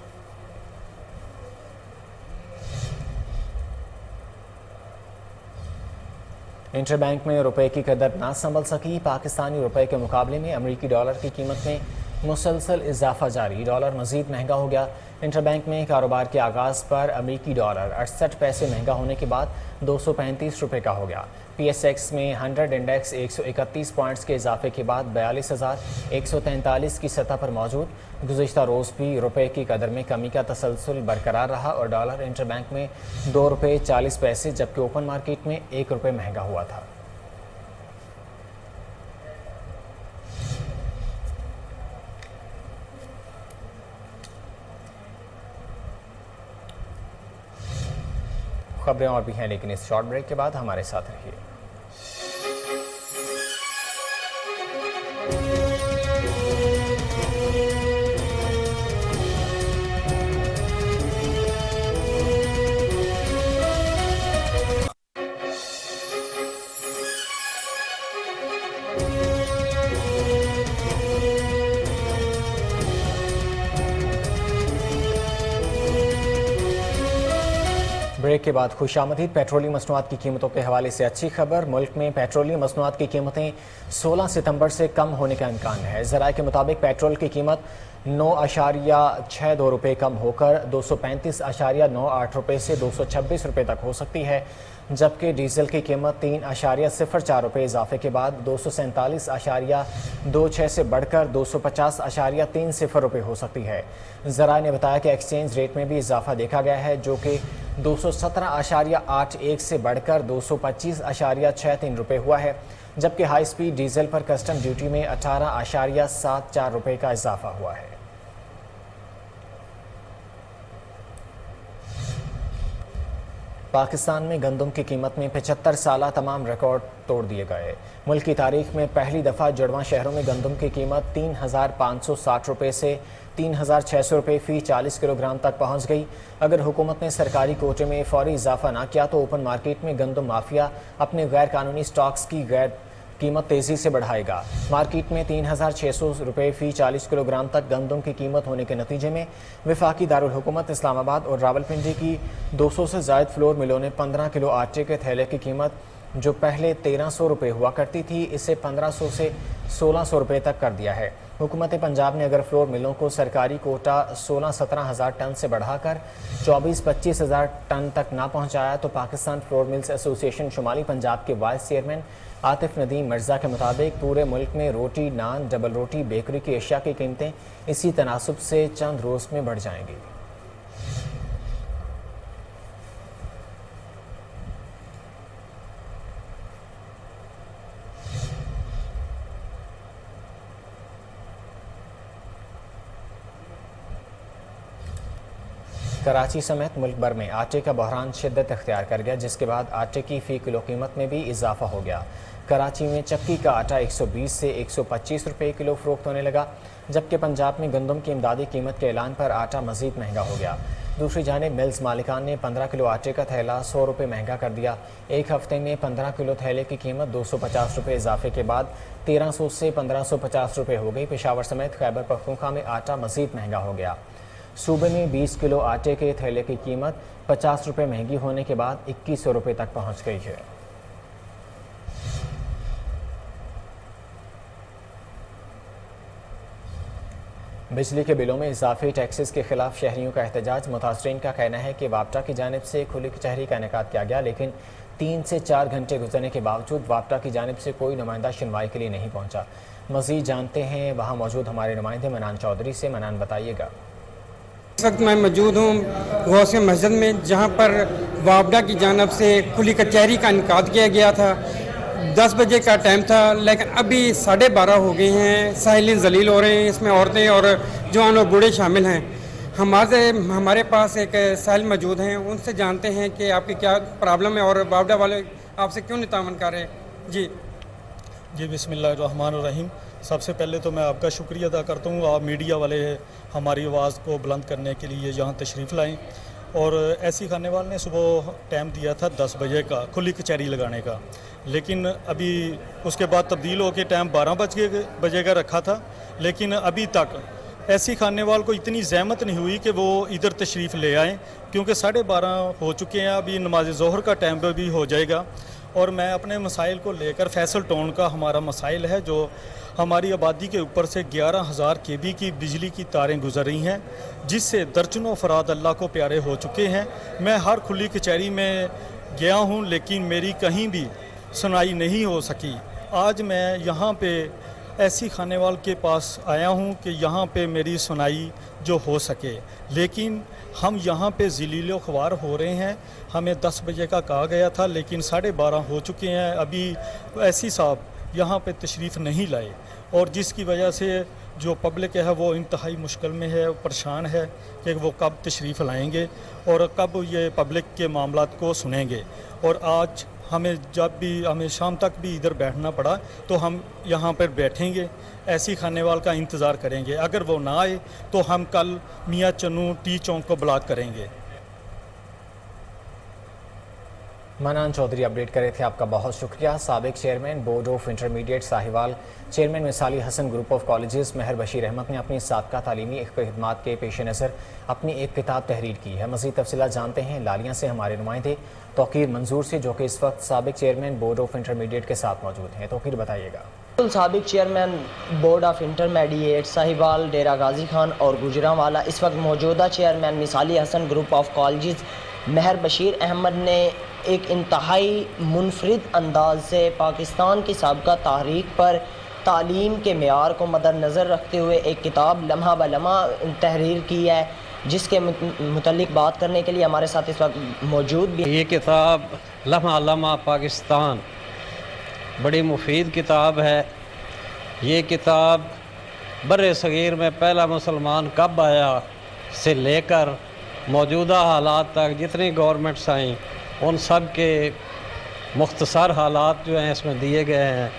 इंटरबैंक में रुपए की कदर ना संभल सकी। पाकिस्तानी रुपए के मुकाबले में अमरीकी डॉलर की कीमत में मुसलसल इजाफा जारी। डॉलर मजीद महंगा हो गया। इंटरबैंक में कारोबार के आगाज़ पर अमरीकी डॉलर 68 पैसे महंगा होने के बाद 235 रुपये का हो गया। PSX में 100 इंडेक्स 131 पॉइंट्स के इजाफे के बाद 42,143 की सतह पर मौजूद। गुज़िश्ता रोज़ भी रुपए की कदर में कमी का तसलसल बरकरार रहा और डॉलर इंटरबैंक में 2 रुपये 40 पैसे, जबकि ओपन मार्केट में 1 रुपये महंगा हुआ था। खबरें और भी हैं, लेकिन इस शॉर्ट ब्रेक के बाद हमारे साथ रहिए। ब्रेक के बाद खुशामदीद। पेट्रोलियम मसनूआत की कीमतों के हवाले से अच्छी खबर। मुल्क में पेट्रोलियम मसनूआत की कीमतें 16 सितंबर से कम होने का इम्कान है। ज़राए के मुताबिक पेट्रोल की कीमत 9.62 रुपये कम होकर 235.98 रुपये से 226 रुपये तक हो सकती है, जबकि डीजल की कीमत 3.04 रुपये इजाफे के बाद 247.26 से बढ़कर 250.30 रुपये हो सकती है। ज़राए ने बताया कि एक्सचेंज रेट में भी इजाफा देखा गया है, जो कि 217.81 से बढ़कर 225.63 रुपये हुआ है, जबकि हाई स्पीड डीजल पर कस्टम ड्यूटी में 18.74 रुपये का इजाफा हुआ है। पाकिस्तान में गंदम की कीमत में 75 साल तमाम रिकॉर्ड तोड़ दिए गए। मुल्क की तारीख में पहली दफ़ा जुड़वां शहरों में गंदम की कीमत 3,560 रुपये से 3,600 रुपये फ़ी 40 किलोग्राम तक पहुंच गई। अगर हुकूमत ने सरकारी कोटे में फौरी इजाफा ना किया तो ओपन मार्केट में गंदम माफिया अपने गैर कानूनी स्टॉक्स की कीमत तेज़ी से बढ़ाएगा। मार्केट में 3,600 रुपये फ़ी 40 किलोग्राम तक गंदम की कीमत होने के नतीजे में वफाकी दारुल हुकूमत इस्लामाबाद और रावलपिंडी की 200 से ज़ायद फ्लोर मिलों ने 15 किलो आटे के थैले की कीमत, जो पहले 1,300 रुपये हुआ करती थी, इसे 1,500 से 1,600 रुपये तक कर दिया है। हुकूमत पंजाब ने अगर फ्लोर मिलों को सरकारी कोटा 16-17 हज़ार टन से बढ़ाकर 24-25 हज़ार टन तक ना पहुँचाया तो पाकिस्तान फ्लोर मिल्स एसोसिएशन शुमाली पंजाब के वाइस चेयरमैन आतिफ नदीम मिर्ज़ा के मुताबिक पूरे मुल्क में रोटी, नान, डबल रोटी, बेकरी की अशिया की कीमतें इसी तनासब से चंद रोज़ में बढ़ जाएंगी। कराची समेत मुल्क भर में आटे का बहरान शिद्दत इख्तियार कर गया, जिसके बाद आटे की फ़ी किलो कीमत में भी इजाफा हो गया। कराची में चक्की का आटा 120 से 125 रुपये किलो फ़रोख्त होने लगा, जबकि पंजाब में गंदम की इमदादी कीमत के ऐलान पर आटा मज़ीद महंगा हो गया। दूसरी जानिब मिल्स मालिकान ने 15 किलो आटे का थैला 100 रुपये महंगा कर दिया। एक हफ्ते में 15 किलो थैले की कीमत 250 रुपये इजाफे के बाद 1,300 से 1,550 रुपये हो गई। पेशावर समेत खैबर पख्तूनख्वा में आटा मज़ीद महंगा हो गया। सूबे में 20 किलो आटे के थैले की कीमत 50 रुपये महंगी होने के बाद 2100 रुपये तक पहुँच गई है। बिजली के बिलों में इजाफी टैक्सेस के खिलाफ शहरियों का एहतजाज। मुतासरीन का कहना है कि वापटा की जानिब से खुली कचहरी का इनेकाद किया गया, लेकिन 3 से 4 घंटे गुजरने के बावजूद वापटा की जानिब से कोई नुमाइंदा सुनवाई के लिए नहीं पहुंचा। मज़ीद जानते हैं वहाँ मौजूद हमारे नुमाइंदे मनान चौधरी से। मनान, बताइएगा। इस वक्त मैं मौजूद हूँ गौसे मस्जिद में, जहाँ पर वापडा की जानिब से खुली कचहरी का इनेकाद किया गया था। 10 बजे का टाइम था, लेकिन अभी 12:30 हो गए हैं। साहिलीन जलील हो रहे हैं, इसमें औरतें और जवान और बूढ़े शामिल हैं। हमारे पास एक साहिल मौजूद हैं, उनसे जानते हैं कि आपकी क्या प्रॉब्लम है और बावडा वाले आपसे क्यों नहीं तावन कर रहे। जी बिस्मिल्लाहिर्रहमानिर्रहीम। सबसे पहले तो मैं आपका शुक्रिया अदा करता हूँ, आप मीडिया वाले हमारी आवाज़ को बुलंद करने के लिए यहाँ तशरीफ़ लाएँ। और ऐसी खानेवाल ने सुबह टाइम दिया था 10 बजे का खुली कचहरी लगाने का, लेकिन अभी उसके बाद तब्दील होकर टाइम 12 बजे का रखा था। लेकिन अभी तक ऐसी खानेवाल को इतनी ज़हमत नहीं हुई कि वो इधर तशरीफ़ ले आएँ, क्योंकि 12:30 हो चुके हैं, अभी नमाज ज़ोहर का टाइम भी हो जाएगा। और मैं अपने मसाइल को लेकर फैसल टाउन का हमारा मसाइल है, जो हमारी आबादी के ऊपर से 11,000 kV की बिजली की तारें गुजर रही हैं, जिससे दर्जनों अफराद अल्लाह को प्यारे हो चुके हैं। मैं हर खुली कचहरी में गया हूं, लेकिन मेरी कहीं भी सुनाई नहीं हो सकी। आज मैं यहाँ पे ऐसी खानेवाल के पास आया हूँ कि यहाँ पे मेरी सुनाई जो हो सके, लेकिन हम यहाँ पे ज़लीलो ख्वार हो रहे हैं। हमें 10 बजे का कहा गया था, लेकिन 12:30 हो चुके हैं, अभी ऐसी साहब यहाँ पे तशरीफ़ नहीं लाए, और जिसकी वजह से जो पब्लिक है वो इंतहाई मुश्किल में है, परेशान है कि वो कब तशरीफ़ लाएंगे और कब ये पब्लिक के मामलात को सुनेंगे। और आज हमें शाम तक भी इधर बैठना पड़ा, तो हम यहाँ पर बैठेंगे, ऐसी खानेवाल का इंतज़ार करेंगे। अगर वो ना आए तो हम कल मियाँ चन्नू टी चौक को ब्लॉक करेंगे। मनान चौधरी अपडेट करे थे, आपका बहुत शुक्रिया। साबिक chairman board of intermediate Sahiwal, chairman Misali Hasan group of colleges Mehar Bashir Ahmed ने अपनी साबका तालीमी खिदमात के पेश नज़र अपनी एक किताब तहरीर की है। मज़ीद तफसीलात जानते हैं लालिया से हमारे नुमाइंदे तौकीर मंजूर से, जो कि इस वक्त साबिक चेयरमैन बोर्ड ऑफ इंटरमीडिएट के साथ मौजूद हैं। तौकीर बताइएगा। साबिक chairman board of intermediate Sahiwal, Dera Ghazi Khan और गुजरांवाला, इस वक्त मौजूदा chairman Misali Hasan group of colleges Mehar Bashir Ahmed ने एक इंतहाई मुनफरिद अंदाज से पाकिस्तान की साबका तारीख पर तालीम के मेयार को मद्देनज़र रखते हुए एक किताब लम्हा ब लम्हा तहरीर की है, जिसके मुतल्लिक बात करने के लिए हमारे साथ इस वक्त मौजूद भी। ये किताब लम्हा लम्हा पाकिस्तान बड़ी मुफीद किताब है। ये किताब बर्रे सगीर में पहला मुसलमान कब आया से लेकर मौजूदा हालात तक जितनी गवर्नमेंट्स आई उन सब के मुख्तसर हालात जो हैं इसमें दिए गए हैं।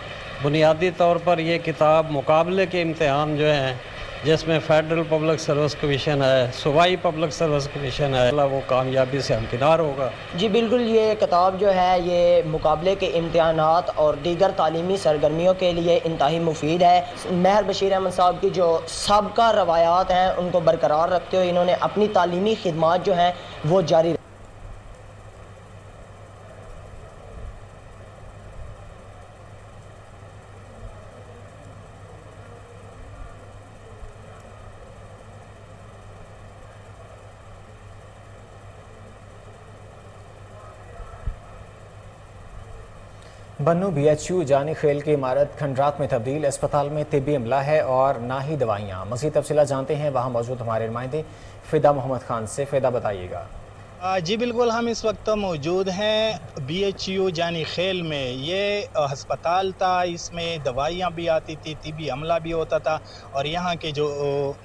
बुनियादी तौर पर ये किताब मुकाबले के इम्तिहान जो हैं, जिसमें फेडरल पब्लिक सर्विस कमीशन है, सूबाई पब्लिक सर्विस कमीशन है, वो कामयाबी से हमकिनार होगा। जी बिल्कुल, ये किताब जो है ये मुकाबले के इम्तिहानात और दीगर तालीमी सरगर्मियों के लिए इंतहाई मुफीद है। महर बशीर अहमद साहब की जो साबका रवायात हैं उनको बरकरार रखते हुए इन्होंने अपनी तालीमी खिदमात जो हैं वो जारी। बन्नू BHU जानी खेल की इमारत खंडरात में तब्दील, अस्पताल में तिब्बी अमला है और ना ही दवाइयाँ। मज़ीद तफसीलात जानते हैं वहाँ मौजूद हमारे नुमाइंदे फ़िदा मोहम्मद खान से। फ़िदा बताइएगा। जी बिल्कुल, हम इस वक्त मौजूद हैं BHU जानी खेल में। ये हस्पताल था, इसमें दवाइयाँ भी आती थी, तिब्बी अमला भी होता था, और यहाँ के जो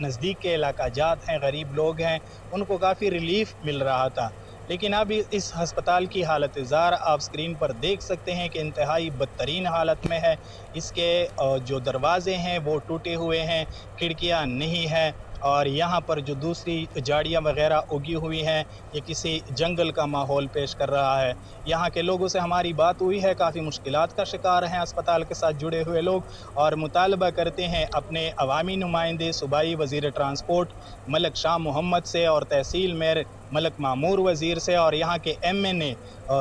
नज़दीक के इलाका जात हैं, गरीब लोग हैं, उनको काफ़ी रिलीफ मिल रहा था। लेकिन अब इस हस्पताल की हालत ज़ार आप स्क्रीन पर देख सकते हैं कि इंतहाई बदतरीन हालत में है। इसके जो दरवाज़े हैं वो टूटे हुए हैं, खिड़कियाँ नहीं हैं, और यहाँ पर जो दूसरी झाड़ियाँ वगैरह उगी हुई हैं, ये किसी जंगल का माहौल पेश कर रहा है। यहाँ के लोगों से हमारी बात हुई है, काफ़ी मुश्किलात का शिकार हैं अस्पताल के साथ जुड़े हुए लोग, और मुतालबा करते हैं अपने अवामी नुमाइंदे सूबाई वज़ीर ट्रांसपोर्ट मलक शाह मोहम्मद से और तहसील मेयर मलक मामूर वज़ीर से और यहाँ के MNA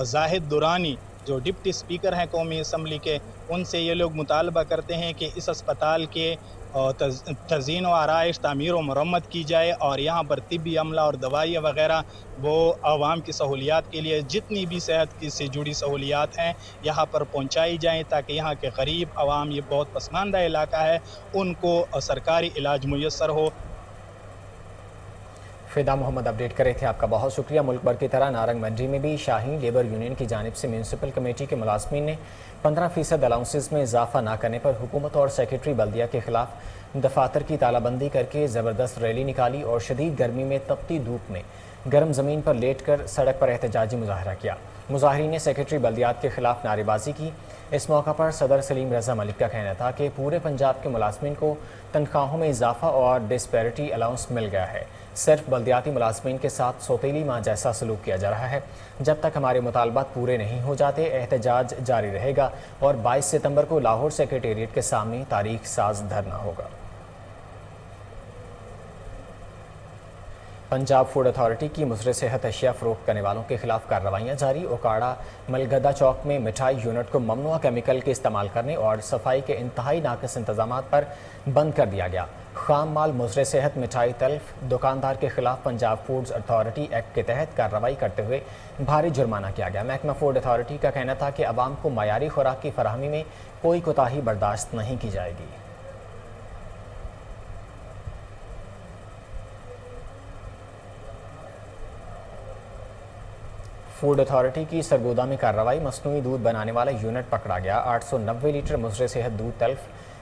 जाहिद दुरानी जो डिप्टी स्पीकर हैं कौमी असम्बली के, उनसे ये लोग मुतालबा करते हैं कि इस अस्पताल के तज़ीन व आराइश तामीर व मरम्मत की जाए, और यहाँ पर तिब्बी अमला और दवाइयाँ वगैरह वो आवाम की सहूलियात के लिए जितनी भी सेहत से जुड़ी सहूलियात हैं यहाँ पर पहुँचाई जाएँ, ताकि यहाँ के गरीब आवाम, ये बहुत पसमानदा इलाका है, उनको सरकारी इलाज मुयस्सर हो। फिदा मोहम्मद अपडेट कर रहे थे, आपका बहुत शुक्रिया। मुल्क भर की तरह नारंग मंडी में भी शाहीन लेबर यूनियन की जानिब से म्यूनसिपल कमेटी के मुलाजमीन ने 15% अलाउंसेस में इजाफा न करने पर हुकूमत और सेक्रेटरी बल्दिया के खिलाफ दफातर की तालाबंदी करके ज़बरदस्त रैली निकाली और शदीद गर्मी में तपती धूप में गर्म ज़मीन पर लेट कर सड़क पर एहतजाजी मुजाहरा किया। मुजाहिरीन ने सेक्रेटरी बल्दियात के खिलाफ नारेबाजी की। इस मौका पर सदर सलीम रजा मलिक का कहना था कि पूरे पंजाब के मुलाजमीन को तनख्वाहों में इजाफा और डिस्पैरिटी अलाउंस मिल गया है। सिर्फ बल्दियाती मुलाजमीन के साथ सौतेली माँ जैसा सलूक किया जा रहा है। जब तक हमारे मुतालबात पूरे नहीं हो जाते एहतजाज जारी रहेगा और 22 सितंबर को लाहौर सेक्रेटेरिएट के सामने तारीख साज धरना होगा। पंजाब फूड अथॉरिटी की मुज़र सेहत अशिया फ़रोख्त करने वालों के खिलाफ कार्रवाइयाँ जारी। ओकाड़ा मलगदा चौक में मिठाई यूनिट को ममनुआ केमिकल के इस्तेमाल करने और सफाई के इंतहाई नाक़िस इंतजामात पर बंद कर दिया गया। खाम माल मुज़र सेहत मिठाई तल्फ दुकानदार के खिलाफ पंजाब फूड्स अथॉरिटी एक्ट के तहत कार्रवाई करते हुए भारी जुर्माना किया गया। महकमा फूड अथॉरिटी का कहना था कि अवाम को मयारी खुराक की फराहमी में कोई कोताही बर्दाश्त नहीं की जाएगी। फूड अथॉरिटी की सरगोदा में कार्रवाई। मसनूई दूध बनाने वाला यूनिट पकड़ा गया। 890 लीटर मुज़र सेहत दूध तल्फ,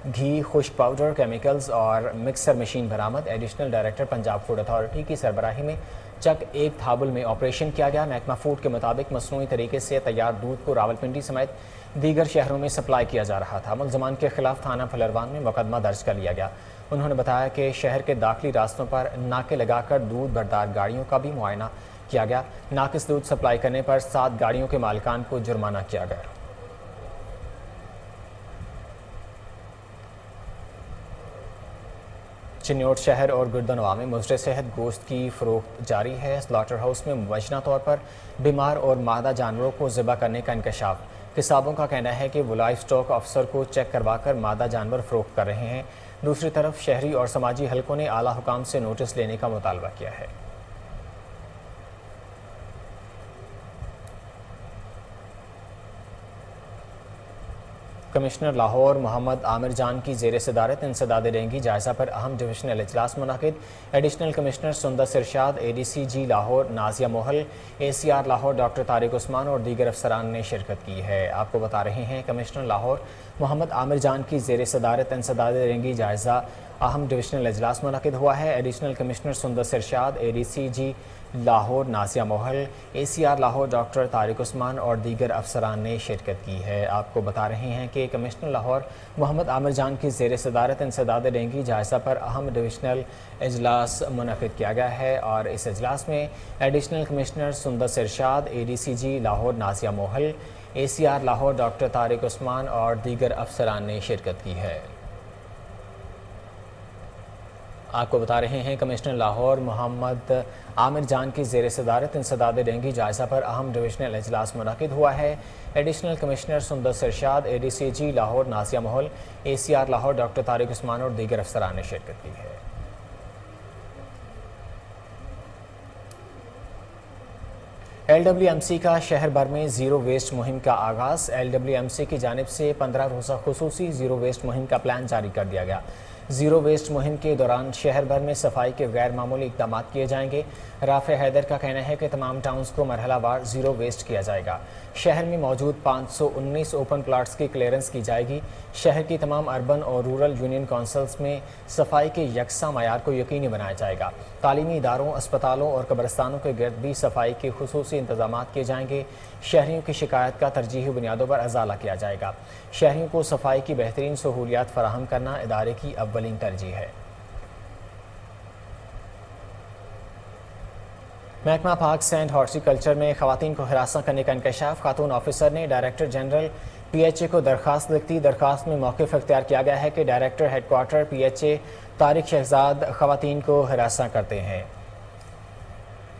घी, खुश्क पाउडर, केमिकल्स और मिक्सर मशीन बरामद। Additional director Punjab food authority की सरबराही में चक एक थाबुल में ऑपरेशन किया गया। महकमा फूड के मुताबिक मसनूई तरीके से तैयार दूध को रावलपिंडी समेत दीगर शहरों में सप्लाई किया जा रहा था। मुलजमान के खिलाफ थाना फलरवान में मुकदमा दर्ज कर लिया गया। उन्होंने बताया कि शहर के दाखिली रास्तों पर नाके लगाकर दूध बरदार गाड़ियों का भी मुआयना किया गया। नाकिस दूध सप्लाई करने पर 7 गाड़ियों के मालिकान को जुर्माना किया गया। चिन्नौट शहर और गुर्दनवा में मुज़र सेहत गोश्त की फ़रोख्त जारी है। स्लॉटर हाउस में मुबैना तौर पर बीमार और मादा जानवरों को ज़िबा करने का इंकशाफ। किसाबों का कहना है कि वो लाइफ स्टॉक अफसर को चेक करवाकर मादा जानवर फ़रोख्त कर रहे हैं। दूसरी तरफ शहरी और समाजी हलकों ने आला हुकाम से नोटिस लेने का मुतालबा किया है। कमिश्नर लाहौर मोहम्मद आमिर जान की ज़ेर सदारत इंसदाद डेंगी जायज़ा पर अहम डिविजनल इजलास मुनाकिद। एडिशनल कमिश्नर सुंदर इरशाद, ADCG लाहौर नाजिया मोहल, ACR लाहौर डॉक्टर तारिक उस्मान और दीगर अफसरान ने शिरकत की है। आपको बता रहे हैं कमिश्नर लाहौर मोहम्मद आमिर जान की ज़ेर सदारत इंसदाद डेंगी जायज़ा अहम डिविजनल इजलास मुनाकिद हुआ है। एडिशनल कमिश्नर सुंदर इरशाद, ADCG लाहौर नाजिया मोहल, ACR लाहौर डॉक्टर तारिक उस्मान और दीगर अफसरान ने शिरकत की है। आपको बता रहे हैं कि कमिश्नर लाहौर मोहम्मद आमिर जान की ज़ेर सदारत इंसदाद डेंगी जायज़ा पर अहम डिविजनल इजलास मुनक़िद किया गया है और इस इजलास में एडिशनल कमिश्नर सुंदर इरशाद, ADCG लाहौर नाजिया मोहल, ACR लाहौर डॉक्टर तारिक उस्मान और दीगर अफसरान ने शिरकत की है। आपको बता रहे हैं कमिश्नर लाहौर मोहम्मद आमिर जान की ज़ेर सदारत इंसदाद डेंगी जायज़ा पर अहम डिविजनल इजलास मुनक़िद हुआ है। एडिशनल कमिश्नर सुंदर इरशाद, ADCG लाहौर नाजिया मोहल, ACR लाहौर डॉक्टर तारिक उस्मान और दीगर अफसरान ने शिरकत की है। LWMC का शहर भर में ज़ीरो वेस्ट मुहिम का आगाज़। LWMC की जानिब से 15 रोज़ा खुसूसी ज़ीरो वेस्ट मुहिम का प्लान जारी कर दिया गया। ज़ीरो वेस्ट मुहिम के दौरान शहर भर में सफाई के गैर मामूली इक़दाम किए जाएंगे। राफ़े हैदर का कहना है कि तमाम टाउन्स को मरहलावार ज़ीरो वेस्ट किया जाएगा। शहर में मौजूद 519 ओपन प्लाट्स की क्लियरेंस की जाएगी। शहर की तमाम अर्बन और रूरल यूनियन काउंसिल्स में सफाई के यकसा मयार को यकीनी बनाया जाएगा। तालीमी इदारों, अस्पतालों और कब्रस्तानों के गिर्द भी सफाई के खुसूसी इंतजाम किए जाएंगे। शहरियों की शिकायत का तरजीही बुनियादों पर अजाला किया जाएगा। शहरियों को सफाई की बेहतरीन सहूलियात फराहम करना इदारे की अव्वलीन तरजीह है। महकमा पार्क्स एंड हॉर्टिकल्चर में खवातीन को हिरासत करने का इंकशाफ। खातून ऑफिसर ने डायरेक्टर जनरल PHA को दरख्वास्त लिखती। दरख्वास्त में मौक़िफ़ इख्तियार किया गया है कि director headquarter PHA Tariq Shahzad खवातीन को हिरासत करते हैं।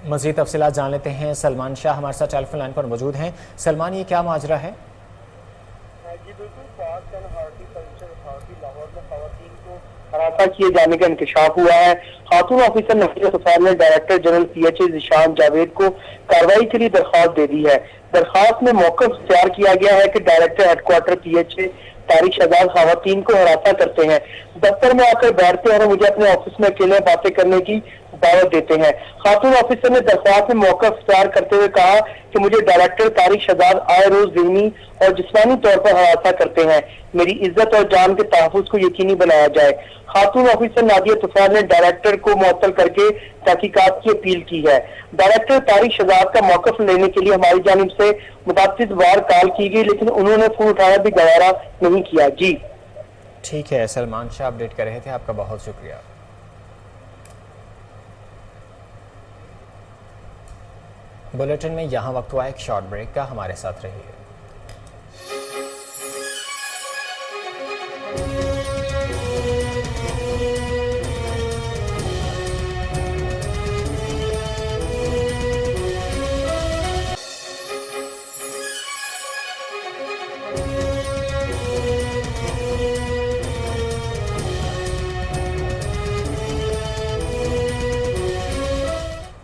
मज़ीद तफसीलात जान लेते हैं। सलमान शाह हमारे साथ टेलीफोन लाइन पर मौजूद हैं। सलमान, ये क्या माजरा है? जी बिल्कुल, parks and horticulture authority Lahore में खवातीन को हिरासत किए जाने का इंकशाफ हुआ है। खातून ऑफिसर नफीस अफसार ने director general PHA Zeeshan Javed को कार्रवाई के लिए दरख्वास्त दे दी है। दरख्वास्त में मौक़िफ़ इख्तियार किया गया है कि director headquarter PHA Tariq Shahzad खवातीन को हिरासत करते हैं, दफ्तर में आकर बैठते हैं और मुझे अपने ऑफिस में अकेले बातें करने की दावत देते हैं। खातून ऑफिसर ने दरख्वास्त में मौका इख्तियार करते हुए कहा कि मुझे डायरेक्टर तारिक शहजाद आए रोज ज़हनी और जिस्मानी तौर पर हरासा करते हैं। मेरी इज्जत और जान के तहफ़्फ़ुज़ को यकीनी बनाया जाए। खातून ऑफिसर नादिया तुफान ने डायरेक्टर को मुअत्तल करके तहकीकात की अपील की है। डायरेक्टर तारिक शहजाद का मौक़िफ़ लेने के लिए हमारी जानिब से मुतअद्दिद बार कॉल की गई, लेकिन उन्होंने फोन उठाना भी गवारा नहीं किया। जी ठीक है, सलमान शाह अपडेट कर रहे थे, आपका बहुत शुक्रिया। बुलेटिन में यहाँ वक्त हुआ एक शॉर्ट ब्रेक का, हमारे साथ रहिए।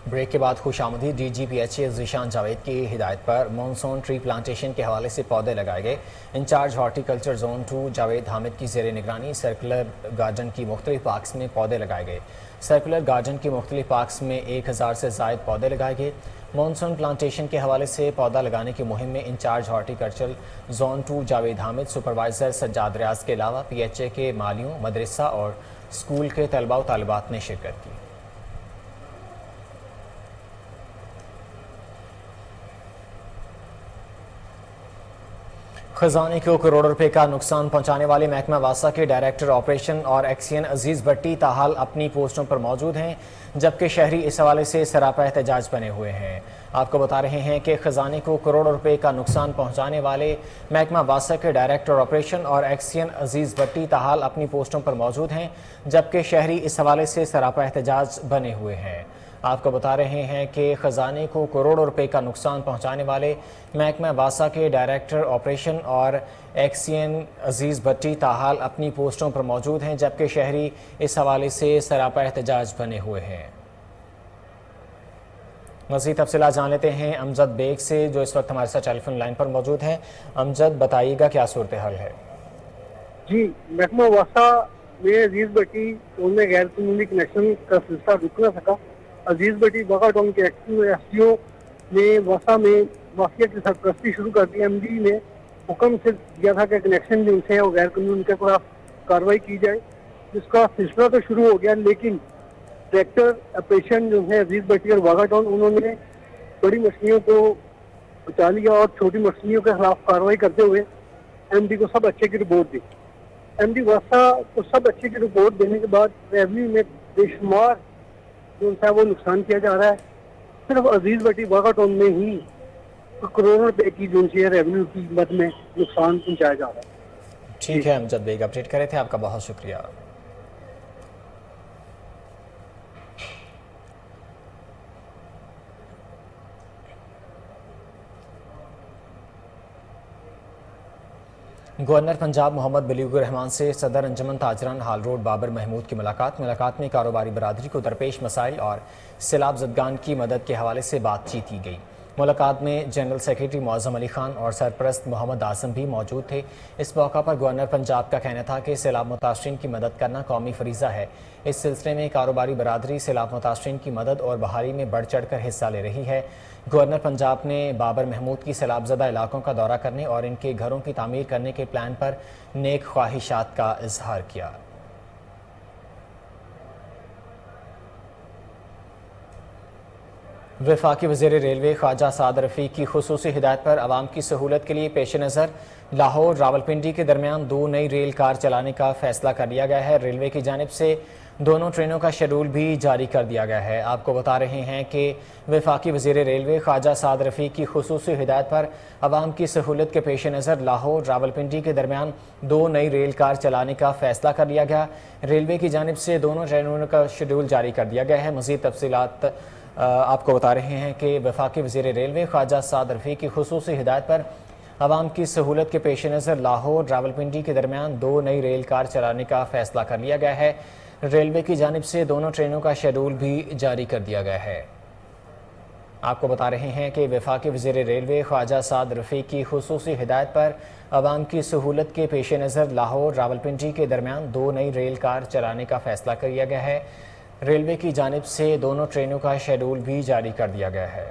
ब्रेक के बाद खुशामदीद। DGPH ज़ीशान जावेद की हिदायत पर मानसून ट्री प्लांटेशन के हवाले से पौधे लगाए गए। In-charge horticulture zone 2 Javed Hamid की ज़ेर निगरानी सर्कुलर गार्डन की मुख्तलिफ पार्क्स में पौधे लगाए गए। सर्कुलर गार्डन की मुख्तलिफ पार्क्स में 1000 से ज़ायद पौधे लगाए गए। मानसून प्लांटेशन के हवाले से पौधा लगाने की मुहिम में incharge horticulture zone 2 Javed Hamid, supervisor Sajjad Riaz के अलावा PHA के मालियों, मदरसा और स्कूल के तलबा व तालिबात ने शिरकत की। खजाने को करोड़ों रुपए का नुकसान पहुंचाने वाले महकमा वासा के डायरेक्टर ऑपरेशन और एक्सियन अजीज भट्टी ताहाल अपनी पोस्टों पर मौजूद हैं, जबकि शहरी इस हवाले से सरापा एहतजाज बने हुए हैं। आपको बता रहे हैं कि खजाने को करोड़ों रुपए का नुकसान पहुंचाने वाले महकमा वासा के डायरेक्टर ऑपरेशन और एक्सियन अजीज भट्टी ताहाल अपनी पोस्टों पर मौजूद हैं, जबकि शहरी इस हवाले से सरापा एहतजाज बने हुए हैं। आपको बता रहे हैं कि खजाने को करोड़ों रुपए का नुकसान पहुंचाने वाले महकमा वासा के डायरेक्टर ऑपरेशन और एक्सियन अजीज भट्टी ताहाल अपनी पोस्टों पर मौजूद हैं, जबकि शहरी इस हवाले से सरापा एहतजाज बने हुए हैं। मज़ीद तफसीलात जान लेते हैं अमजद बेग से, जो इस वक्त हमारे साथ टेलीफोन लाइन पर मौजूद हैं। अमजद, बताइएगा क्या सूरत हाल है? जी, महकमा वासा में अजीज भट्टी उनमें गैर कानूनी कनेक्शन का सिलसिला रुक न सका। अजीज भट्टी बागा टाउन के SDO ने वासा में वासिया की सरपरस्ती शुरू कर दी। MD ने हुक्म से दिया था कि कनेक्शन जो उनसे है वो गैर कानूनी के खिलाफ कार्रवाई की जाए, जिसका सिलसिला तो शुरू हो गया, लेकिन डायरेक्टर ऑपरेशन जो है अजीज भट्टी और बागा टाउन, उन्होंने बड़ी मछलियों को बचा लिया और छोटी मछलियों के खिलाफ कार्रवाई करते हुए MD को सब अच्छे की रिपोर्ट दी। MD वासा को सब अच्छे की रिपोर्ट देने के बाद रेवन्यू में बेशुमार जो है वो नुकसान किया जा रहा है। सिर्फ अजीज भट्टी बागा टाउन में ही करोड़ों रुपए की जो है रेवेन्यू की मद में नुकसान पहुंचाया जा रहा है। ठीक है अमजद बेग, अपडेट कर रहे थे, आपका बहुत शुक्रिया। गवर्नर पंजाब मोहम्मद बलीगुर रहमान से सदर अंजुमन ताजरान हाल रोड बाबर महमूद की मुलाकात में कारोबारी बरादरी को दरपेश मसाइल और सैलाब ज़दगान की मदद के हवाले से बातचीत की गई। मुलाकात में जनरल सेक्रेटरी मौज़म अली खान और सरपरस्त मोहम्मद आज़म भी मौजूद थे। इस मौका पर गवर्नर पंजाब का कहना था कि सैलाब मुतासरीन की मदद करना कौमी फरीज़ा है। इस सिलसिले में कारोबारी बरादरी सैलाब मुतासरीन की मदद और बहाली में बढ़ चढ़ कर हिस्सा ले रही है। गवर्नर पंजाब ने बाबर महमूद की सैलाबज़दा इलाकों का दौरा करने और इनके घरों की तामीर करने के प्लान पर नेक ख्वाहिशात का इजहार किया। वफाकी वज़ीर रेलवे ख्वाजा साद रफ़ीक की खुसूसी हिदायत पर आवाम की सहूलत के लिए पेश नज़र लाहौर रावलपिंडी के दरमियान 2 नई रेल कार चलाने का फैसला कर लिया गया है। रेलवे की जानिब से दोनों ट्रेनों का शेड्यूल भी जारी कर दिया गया है। आपको बता रहे हैं कि वफाकी वज़ीर रेलवे ख्वाजा साद रफ़ीक की खुसूसी हिदायत पर आवाम की सहूलत के पेश नज़र लाहौर रावलपिंडी के दरमियान 2 नई रेल कार चलाने का फैसला कर लिया गया। रेलवे की जानिब से दोनों ट्रेनों का शेड्यूल जारी कर दिया गया है। मज़ीद तफसीलात आपको बता रहे हैं कि वफाकी वज़ीर रेलवे ख्वाजा साद रफ़ीक की खुसूसी हिदायत पर आवाम की सहूलत के पेश नज़र लाहौर रावलपिंडी के दरमियान 2 नई रेल कार चलाने का फैसला कर लिया गया है। रेलवे की जानिब से दोनों ट्रेनों का शेड्यूल भी जारी कर दिया गया है। आपको बता रहे हैं कि वफाकी वज़ीर रेलवे ख्वाजा साद रफ़ीक की खुसूसी हिदायत पर आवाम की सहूलत के पेश नज़र लाहौर रावलपिंडी के दरमियान 2 नई रेल कार चलाने का फैसला कर लिया गया है। रेलवे की जानिब से दोनों ट्रेनों का शेड्यूल भी जारी कर दिया गया है।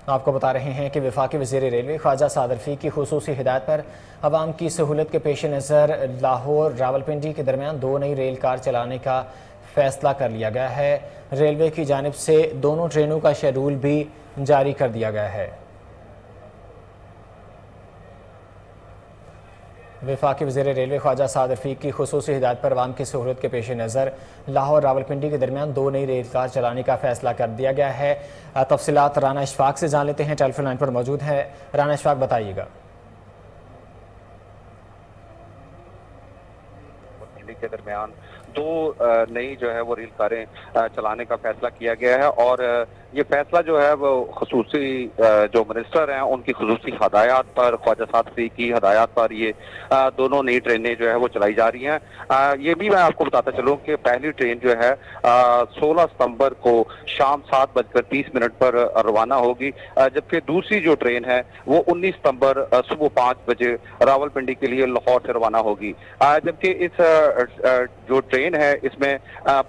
आपको बता रहे हैं कि वफाकी वज़ीर रेलवे ख्वाजा साद रफ़ीक की खुसूसी हिदायत पर अवाम की सहूलत के पेश नज़र लाहौर रावलपिंडी के दरमियान 2 नई रेल कार चलाने का फैसला कर लिया गया है। रेलवे की जानिब से दोनों ट्रेनों का शेड्यूल भी जारी कर दिया गया है। वफाकी वज़ीर रेलवे ख्वाजा साद रफ़ीक की खुसूसी हिदायत पर अवाम की सहूलत के पेश नज़र लाहौर रावलपिंडी के दरमियान 2 नई रेल कार चलाने का फैसला कर दिया गया है। तफसीलात राना इशफाक से जान लेते हैं, टेलीफोन लाइन पर मौजूद है। राना इशफाक, बताइएगा। के दरमियान 2 नई जो है वो रेल कारें चलाने का फैसला किया गया है और ये फैसला जो है वो खसूसी जो मिनिस्टर हैं उनकी खसूसी हदायत पर, ख्वाजा साद रफ़ीक की हदायत पर ये दोनों नई ट्रेनें जो है वो चलाई जा रही हैं। ये भी मैं आपको बताता चलूँ कि पहली ट्रेन जो है 16 सितंबर को शाम 7:30 पर रवाना होगी, जबकि दूसरी जो ट्रेन है वो 19 सितंबर सुबह 5 बजे रावलपिंडी के लिए लाहौर से रवाना होगी। जबकि इस जो ट्रेन है इसमें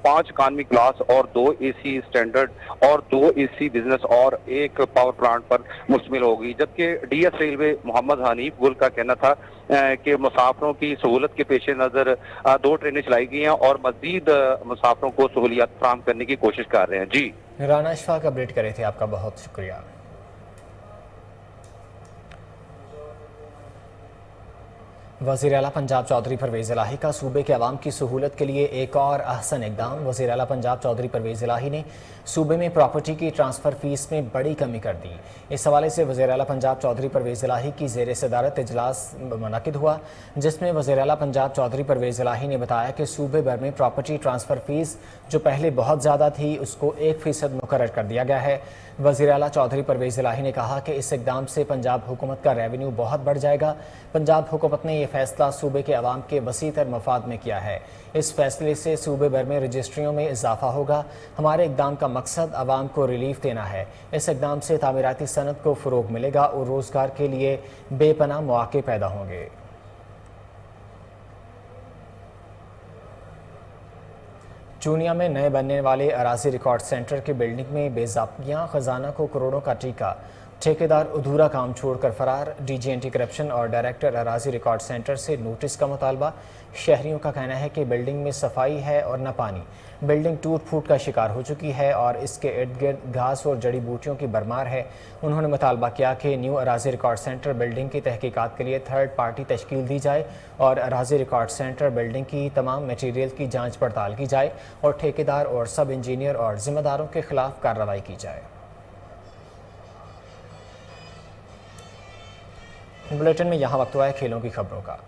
5 इकॉनमी क्लास और 2 AC स्टैंडर्ड और 2 AC बिजनेस और 1 पावर प्लांट पर मुश्तमिल होगी। जबकि DS रेलवे मोहम्मद हनीफ गुल का कहना था कि मुसाफिरों की सहूलत के पेश नज़र 2 ट्रेनें चलाई गई हैं और मजीद मुसाफिरों को सहूलियत फराहम करने की कोशिश कर रहे हैं। जी, राना इशफाक अपडेट करे थे, आपका बहुत शुक्रिया। वज़ीर आला पंजाब चौधरी परवेज़ इलाही का सूबे के अवाम की सहूलत के लिए एक और अहसन इक़दाम। वज़ीर आला पंजाब चौधरी परवेज़ इलाही ने सूबे में प्रॉपर्टी की ट्रांसफ़र फ़ीस में बड़ी कमी कर दी। इस हवाले से वज़ीर आला पंजाब चौधरी परवेज़ इलाही की ज़ेर सदारत इजलास मुनक़िद हुआ, जिसमें वज़ीर आला पंजाब चौधरी परवेज़ इलाही ने बताया कि सूबे भर में प्रॉपर्टी ट्रांसफ़र फ़ीस जो पहले बहुत ज़्यादा थी उसको 1% मुकर्रर कर दिया गया है। वज़ीर आला चौधरी परवेज़ इलाही ने कहा कि इस इक़दाम से पंजाब हुकूमत का रेवेन्यू बहुत बढ़ जाएगा। पंजाब हुकूमत ने यह फैसला सूबे के अवाम के वसीतर मफाद में किया है। इस फैसले से सूबे भर में रजिस्ट्रियों में इजाफा होगा। हमारे इक़दाम का मकसद अवाम को रिलीफ देना है। इस इक़दाम से तामीराती सनत को फ़रोग़ मिलेगा और रोज़गार के लिए बेपनाह मौक़े पैदा होंगे। चूनिया में नए बनने वाले अराजी रिकॉर्ड सेंटर की बिल्डिंग में बेज़ाब्तियाँ, खजाना को करोड़ों का टीका, ठेकेदार अधूरा काम छोड़कर फरार। DG एंटी करप्शन और डायरेक्टर अराजी रिकॉर्ड सेंटर से नोटिस का मुतालबा। शहरियों का कहना है कि बिल्डिंग में सफाई है और न पानी। बिल्डिंग टूट फूट का शिकार हो चुकी है और इसके इर्द गिर्द घास और जड़ी बूटियों की भरमार है। उन्होंने मुतालबा किया कि न्यू अराजी रिकॉर्ड सेंटर बिल्डिंग की तहकीकात के लिए थर्ड पार्टी तश्कील दी जाए और अराजी रिकॉर्ड सेंटर बिल्डिंग की तमाम मटीरियल की जाँच पड़ताल की जाए और ठेकेदार और सब इंजीनियर और जिम्मेदारों के खिलाफ कार्रवाई की जाए। बुलेटिन में यहाँ वक्त हुआ है खेलों की खबरों का।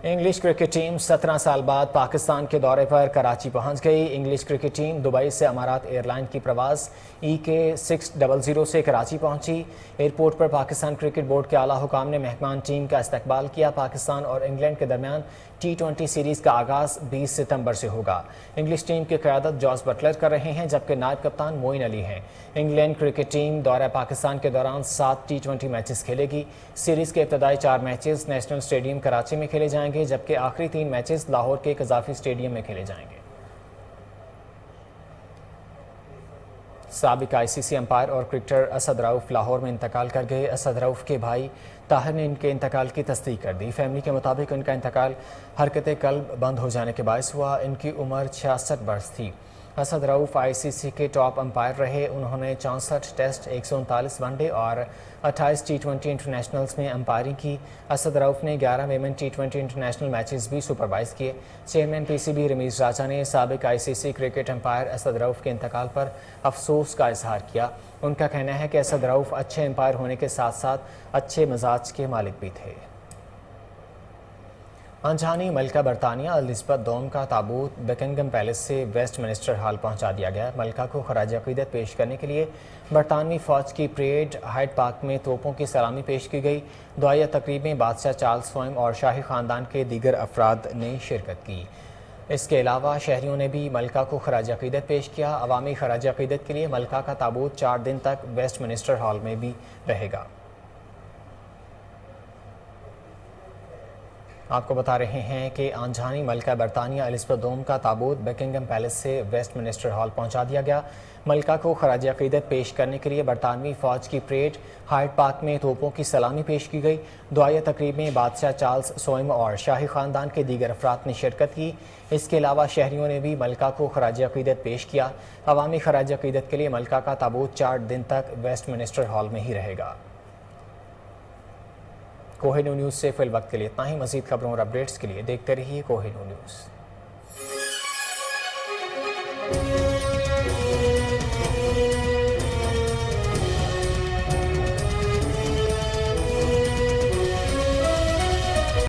इंग्लिश क्रिकेट टीम 17 साल बाद पाकिस्तान के दौरे पर कराची पहुंच गई। इंग्लिश क्रिकेट टीम दुबई से अमारात एयरलाइन की प्रवास EK 600 से कराची पहुंची। एयरपोर्ट पर पाकिस्तान क्रिकेट बोर्ड के आला हुकाम ने मेहमान टीम का इस्तकबाल किया। पाकिस्तान और इंग्लैंड के दरमियान T20 सीरीज़ का आगाज़ 20 सितंबर से होगा। इंग्लिश टीम की क़यादत जॉस बटलर कर रहे हैं, जबकि नायब कप्तान मोइन अली हैं। इंग्लैंड क्रिकेट टीम दौरा पाकिस्तान के दौरान 7 T20 मैचेस खेलेगी। सीरीज़ के इब्तदाई 4 मैचेस नेशनल स्टेडियम कराची में खेले जाएंगे, जबकि आखिरी 3 मैचेस लाहौर के कज़ाफ़ी स्टेडियम में खेले जाएंगे। साबिक ICC अंपायर और क्रिकेटर असद रऊफ़ लाहौर में इंतकाल कर गए। असद रऊफ़ के भाई ताहिर ने इनके इंतकाल की तस्दीक कर दी। फैमिली के मुताबिक इनका इंतकाल हरकत कल्ब बंद हो जाने के बायस हुआ। इनकी उम्र 66 वर्ष थी। असद रऊफ़ ICC के टॉप अंपायर रहे। उन्होंने 64 टेस्ट, 139 वनडे और 28 T20 इंटरनेशनल्स में अंपायरिंग की। असद रऊफ़ ने 11 वेमेन T20 इंटरनेशनल मैचेस भी सुपरवाइज किए। चेयरमैन PCB रमीज़ राजा ने साबिक ICC cricket umpire Asad Rauf के इंतकाल पर अफसोस का इजहार किया। उनका कहना है कि असद रऊफ़ अच्छे अंपायर होने के साथ साथ अच्छे मिजाज के मालिक भी थे। अनजानी मलका बरतानिया एलिज़ाबेथ दोम का ताबूत बकिंगम पैलेस से वेस्टमिनिस्टर हॉल पहुंचा दिया गया। मलका को खराज अक़ीदत पेश करने के लिए बरतानवी फ़ौज की परेड हाइड पार्क में तोपों की सलामी पेश की गई। दुआया तकरीब में बादशाह चार्ल्स स्वयं और शाही ख़ानदान के दीगर अफराद ने शिरकत की। इसके अलावा शहरियों ने भी मलका को खराज अकीदत पेश किया। अवामी खराज अकीदत के लिए मलका का ताबूत 4 दिन तक वेस्टमिनिस्टर हॉल में भी रहेगा। आपको बता रहे हैं कि आंझानी मलका बरतानिया एलिज़ाबेथ दोम का ताबूत बकिंगम पैलेस से वेस्टमिनिस्टर हॉल पहुंचा दिया गया। मलका को खराज अकीदत पेश करने के लिए बरतानवी फ़ौज की परेड हाइड पार्क में तोपों की सलामी पेश की गई। दुआया तकरीब में बादशाह चार्ल्स सोइम और शाही ख़ानदान के दीगर अफराद ने शिरकत की। इसके अलावा शहरियों ने भी मलका को खराज अकीदत पेश किया। अवामी खराज अकीदत के लिए मलका का ताबूत 4 दिन तक वेस्टमिनिस्टर हॉल में ही रहेगा। कोहिनूर न्यूज़ से फिल वक्त के लिए इतना ही। मज़ीद खबरों और अपडेट्स के लिए देखते रहिए कोहिनूर न्यूज़।